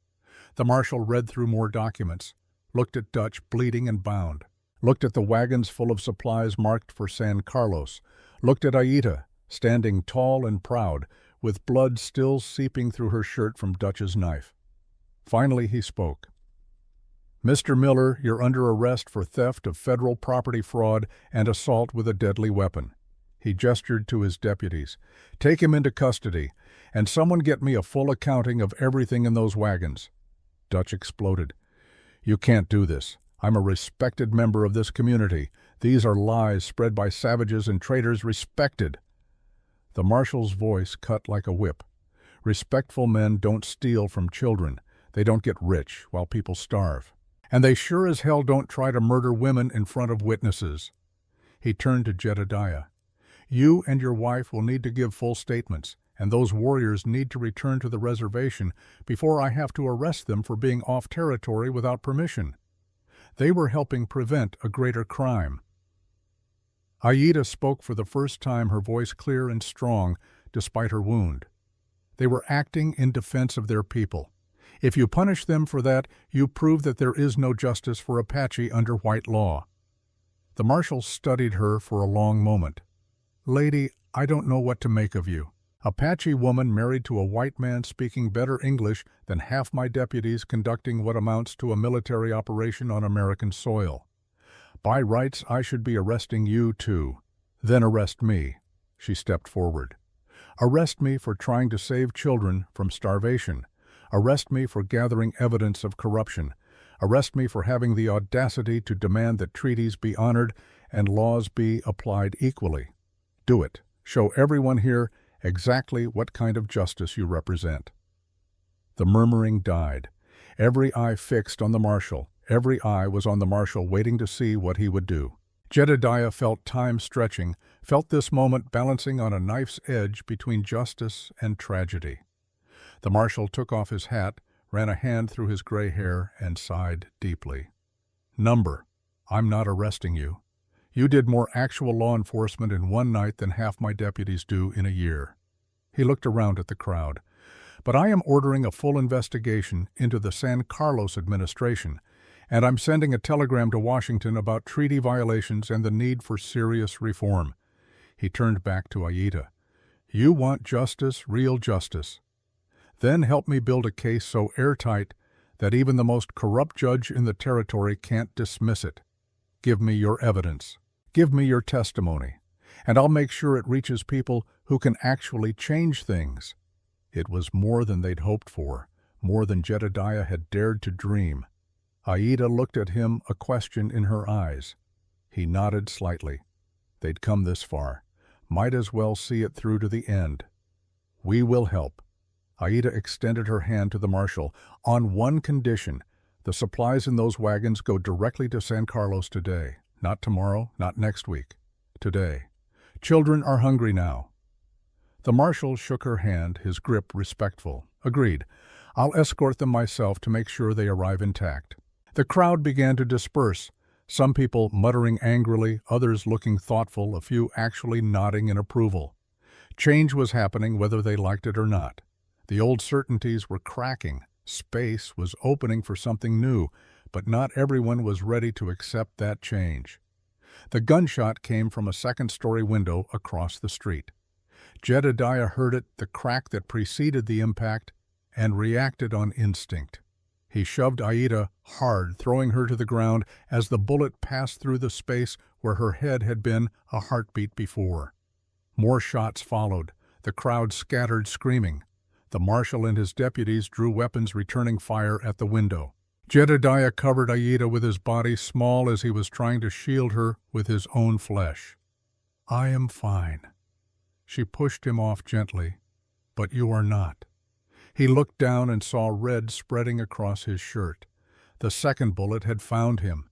The marshal read through more documents, looked at Dutch bleeding and bound, looked at the wagons full of supplies marked for San Carlos, looked at Aida, standing tall and proud, with blood still seeping through her shirt from Dutch's knife. Finally he spoke. "Mr. Miller, you're under arrest for theft of federal property fraud and assault with a deadly weapon." He gestured to his deputies. "Take him into custody, and someone get me a full accounting of everything in those wagons." Dutch exploded. "You can't do this. I'm a respected member of this community. These are lies spread by savages and traitors respected." The marshal's voice cut like a whip. "Respectful men don't steal from children. They don't get rich while people starve. And they sure as hell don't try to murder women in front of witnesses." He turned to Jedediah. "You and your wife will need to give full statements, and those warriors need to return to the reservation before I have to arrest them for being off territory without permission. They were helping prevent a greater crime." Aida spoke for the first time, her voice clear and strong despite her wound. "They were acting in defense of their people. If you punish them for that, you prove that there is no justice for Apache under white law." The marshal studied her for a long moment. "Lady, I don't know what to make of you. Apache woman married to a white man speaking better English than half my deputies conducting what amounts to a military operation on American soil. By rights, I should be arresting you too. Then arrest me." She stepped forward. "Arrest me for trying to save children from starvation. Arrest me for gathering evidence of corruption. Arrest me for having the audacity to demand that treaties be honored and laws be applied equally. Do it. Show everyone here exactly what kind of justice you represent." The murmuring died. Every eye fixed on the marshal. Every eye was on the marshal, waiting to see what he would do. Jedediah felt time stretching, felt this moment balancing on a knife's edge between justice and tragedy. The marshal took off his hat, ran a hand through his gray hair, and sighed deeply. "Number, I'm not arresting you. You did more actual law enforcement in one night than half my deputies do in a year." He looked around at the crowd. "But I am ordering a full investigation into the San Carlos administration, and I'm sending a telegram to Washington about treaty violations and the need for serious reform." He turned back to Aida. "You want justice, real justice. Then help me build a case so airtight that even the most corrupt judge in the territory can't dismiss it. Give me your evidence. Give me your testimony. And I'll make sure it reaches people who can actually change things." It was more than they'd hoped for, more than Jedediah had dared to dream. Aida looked at him, a question in her eyes. He nodded slightly. They'd come this far. Might as well see it through to the end. "We will help." Aida extended her hand to the marshal. "On one condition. The supplies in those wagons go directly to San Carlos today. Not tomorrow, not next week. Today. Children are hungry now." The marshal shook her hand, his grip respectful. "Agreed. I'll escort them myself to make sure they arrive intact." The crowd began to disperse, some people muttering angrily, others looking thoughtful, a few actually nodding in approval. Change was happening whether they liked it or not. The old certainties were cracking. Space was opening for something new, but not everyone was ready to accept that change. The gunshot came from a second-story window across the street. Jedediah heard it, the crack that preceded the impact, and reacted on instinct. He shoved Aida hard, throwing her to the ground as the bullet passed through the space where her head had been a heartbeat before. More shots followed. The crowd scattered, screaming. The marshal and his deputies drew weapons, returning fire at the window. Jedediah covered Aida with his body, small as he was trying to shield her with his own flesh. "I am fine." She pushed him off gently. "But you are not." He looked down and saw red spreading across his shirt. The second bullet had found him.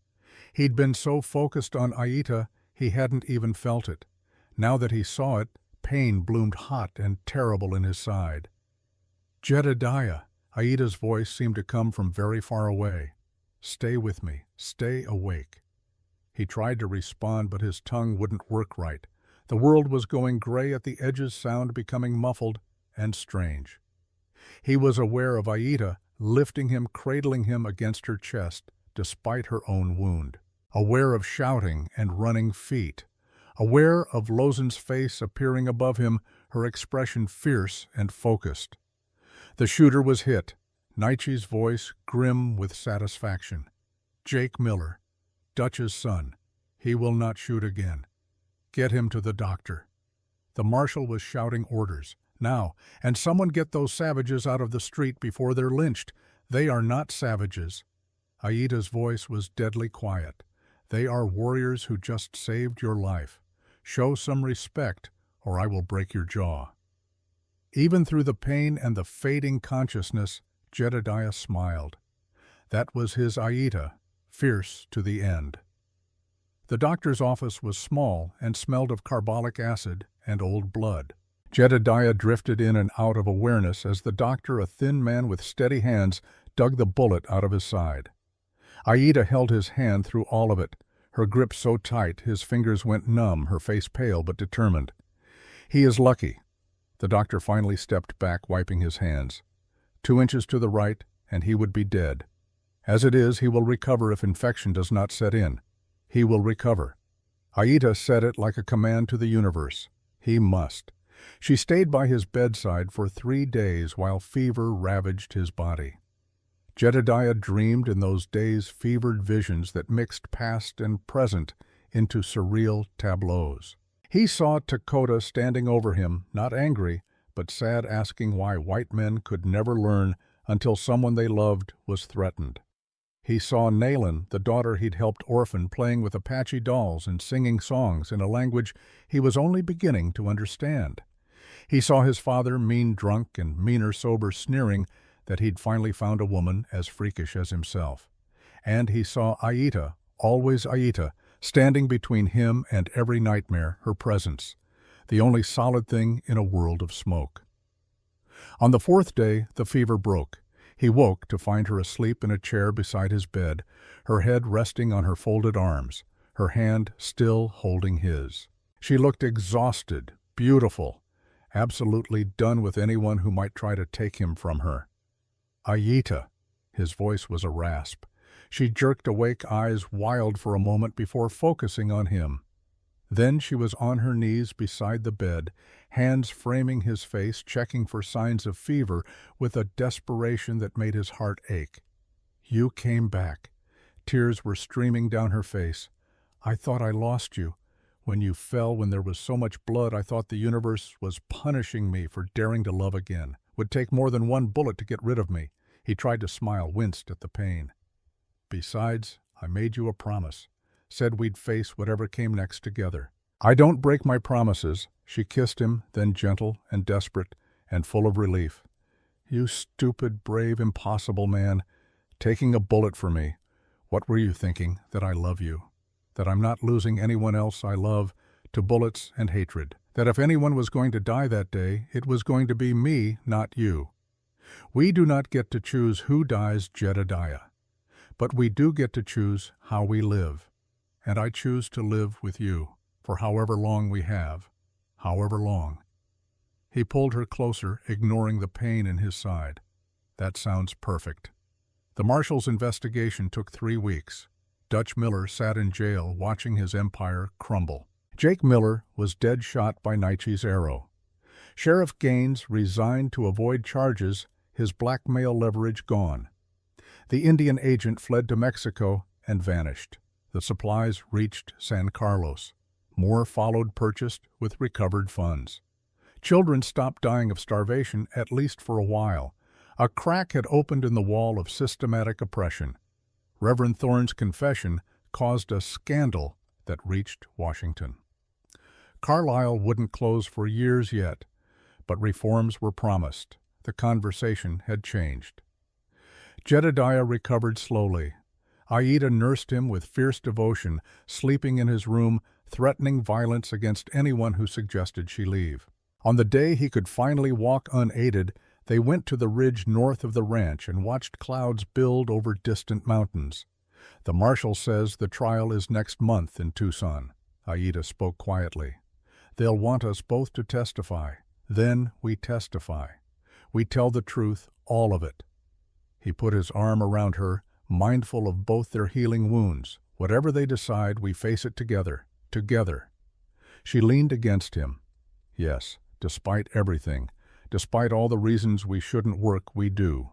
He'd been so focused on Aida, he hadn't even felt it. Now that he saw it, pain bloomed hot and terrible in his side. "Jedediah," Aida's voice seemed to come from very far away. "Stay with me. Stay awake." He tried to respond, but his tongue wouldn't work right. The world was going gray at the edges, sound becoming muffled and strange. He was aware of Aida lifting him, cradling him against her chest, despite her own wound. Aware of shouting and running feet. Aware of Lozen's face appearing above him, her expression fierce and focused. The shooter was hit, Nietzsche's voice grim with satisfaction. "Jake Miller, Dutch's son. He will not shoot again. Get him to the doctor." The marshal was shouting orders. "Now, and someone get those savages out of the street before they're lynched. They are not savages." Aida's voice was deadly quiet. "They are warriors who just saved your life. Show some respect, or I will break your jaw." Even through the pain and the fading consciousness, Jedediah smiled. That was his Aida, fierce to the end. The doctor's office was small and smelled of carbolic acid and old blood. Jedediah drifted in and out of awareness as the doctor, a thin man with steady hands, dug the bullet out of his side. Aida held his hand through all of it, her grip so tight his fingers went numb, her face pale but determined. "He is lucky." The doctor finally stepped back, wiping his hands. 2 inches to the right, and he would be dead. As it is, he will recover if infection does not set in. He will recover. Aida said it like a command to the universe. He must. She stayed by his bedside for 3 days while fever ravaged his body. Jedediah dreamed in those days fevered visions that mixed past and present into surreal tableaus. He saw Dakota standing over him, not angry, but sad, asking why white men could never learn until someone they loved was threatened. He saw Nayland, the daughter he'd helped orphan, playing with Apache dolls and singing songs in a language he was only beginning to understand. He saw his father, mean drunk and meaner sober, sneering that he'd finally found a woman as freakish as himself. And he saw Aida, always Aida, standing between him and every nightmare, her presence, the only solid thing in a world of smoke. On the 4th day, the fever broke. He woke to find her asleep in a chair beside his bed, her head resting on her folded arms, her hand still holding his. She looked exhausted, beautiful, absolutely done with anyone who might try to take him from her. "Aida," his voice was a rasp. She jerked awake, eyes wild for a moment before focusing on him. Then she was on her knees beside the bed, hands framing his face, checking for signs of fever with a desperation that made his heart ache. "You came back." Tears were streaming down her face. "I thought I lost you. When you fell, when there was so much blood, I thought the universe was punishing me for daring to love again. Would take more than one bullet to get rid of me." He tried to smile, winced at the pain. "Besides, I made you a promise. Said we'd face whatever came next together." "I don't break my promises." She kissed him, then gentle and desperate and full of relief. "You stupid, brave, impossible man, taking a bullet for me. What were you thinking? That I love you? That I'm not losing anyone else I love to bullets and hatred? That if anyone was going to die that day, it was going to be me, not you? We do not get to choose who dies, Jedediah. But we do get to choose how we live. And I choose to live with you, for however long we have, however long." He pulled her closer, ignoring the pain in his side. "That sounds perfect." The marshal's investigation took 3 weeks. Dutch Miller sat in jail watching his empire crumble. Jake Miller was dead shot by Nietzsche's arrow. Sheriff Gaines resigned to avoid charges, his blackmail leverage gone. The Indian agent fled to Mexico and vanished. The supplies reached San Carlos. More followed, purchased with recovered funds. Children stopped dying of starvation, at least for a while. A crack had opened in the wall of systematic oppression. Reverend Thorne's confession caused a scandal that reached Washington. Carlisle wouldn't close for years yet, but reforms were promised. The conversation had changed. Jedediah recovered slowly. Aida nursed him with fierce devotion, sleeping in his room, threatening violence against anyone who suggested she leave. On the day he could finally walk unaided, they went to the ridge north of the ranch and watched clouds build over distant mountains. "The marshal says the trial is next month in Tucson," Aida spoke quietly. "They'll want us both to testify. Then we testify. We tell the truth, all of it." He put his arm around her, mindful of both their healing wounds. "Whatever they decide, we face it together. Together." She leaned against him. "Yes, despite everything, despite all the reasons we shouldn't work, we do.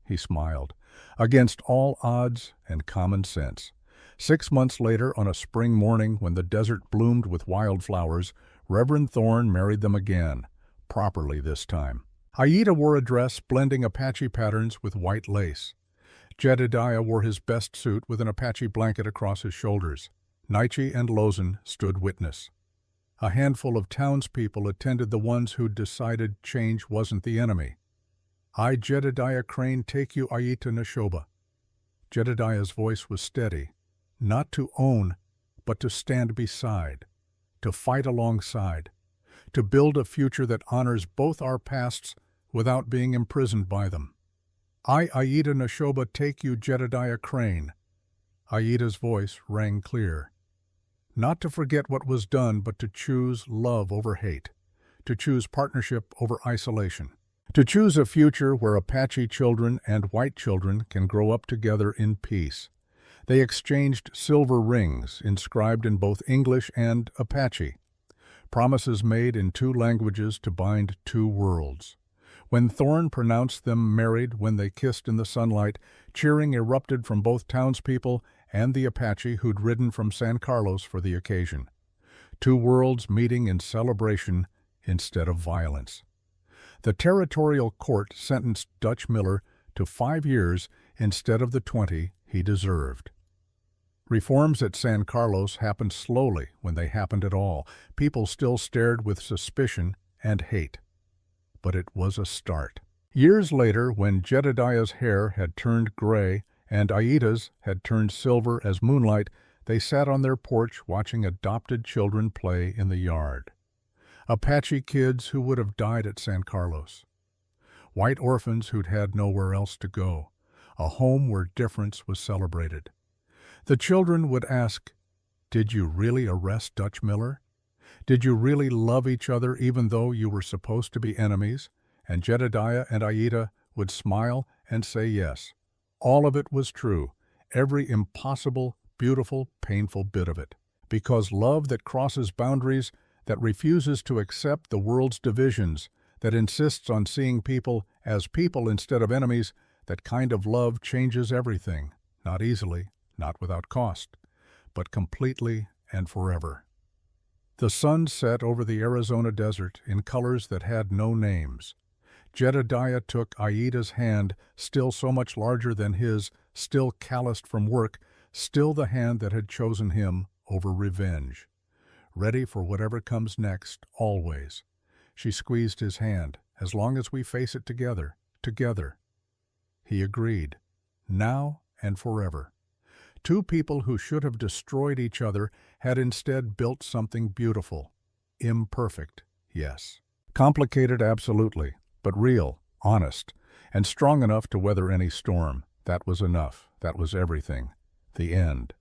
He smiled. "Against all odds and common sense." 6 months later, on a spring morning when the desert bloomed with wildflowers, Reverend Thorne married them again, properly this time. Aida wore a dress blending Apache patterns with white lace. Jedediah wore his best suit with an Apache blanket across his shoulders. Nietzsche and Lozen stood witness. A handful of townspeople attended, the ones who'd decided change wasn't the enemy. "I, Jedediah Crane, take you Aida Neshoba." Jedediah's voice was steady. Not to own, but to stand beside, to fight alongside, to build a future that honors both our pasts without being imprisoned by them. "I, Aida Neshoba, take you Jedediah Crane." Aida's voice rang clear. Not to forget what was done, but to choose love over hate, to choose partnership over isolation, to choose a future where Apache children and white children can grow up together in peace. They exchanged silver rings inscribed in both English and Apache, promises made in 2 languages to bind 2 worlds. When Thorne pronounced them married, when they kissed in the sunlight, cheering erupted from both townspeople and the Apache who'd ridden from San Carlos for the occasion. 2 worlds meeting in celebration instead of violence. The territorial court sentenced Dutch Miller to 5 years instead of the 20 he deserved. Reforms at San Carlos happened slowly, when they happened at all. People still stared with suspicion and hate. But it was a start. Years later, when Jedediah's hair had turned gray and Aida's had turned silver as moonlight, they sat on their porch watching adopted children play in the yard. Apache kids who would have died at San Carlos. White orphans who'd had nowhere else to go. A home where difference was celebrated. The children would ask, "Did you really arrest Dutch Miller? Did you really love each other even though you were supposed to be enemies?" And Jedediah and Aida would smile and say yes. All of it was true, every impossible, beautiful, painful bit of it. Because love that crosses boundaries, that refuses to accept the world's divisions, that insists on seeing people as people instead of enemies, that kind of love changes everything. Not easily, not without cost, but completely and forever. The sun set over the Arizona desert in colors that had no names. Jedediah took Aida's hand, still so much larger than his, still calloused from work, still the hand that had chosen him over revenge. Ready for whatever comes next, always. She squeezed his hand. As long as we face it together, together. He agreed. Now and forever. Two people who should have destroyed each other had instead built something beautiful. Imperfect, yes. Complicated, absolutely, but real, honest, and strong enough to weather any storm. That was enough. That was everything. The end.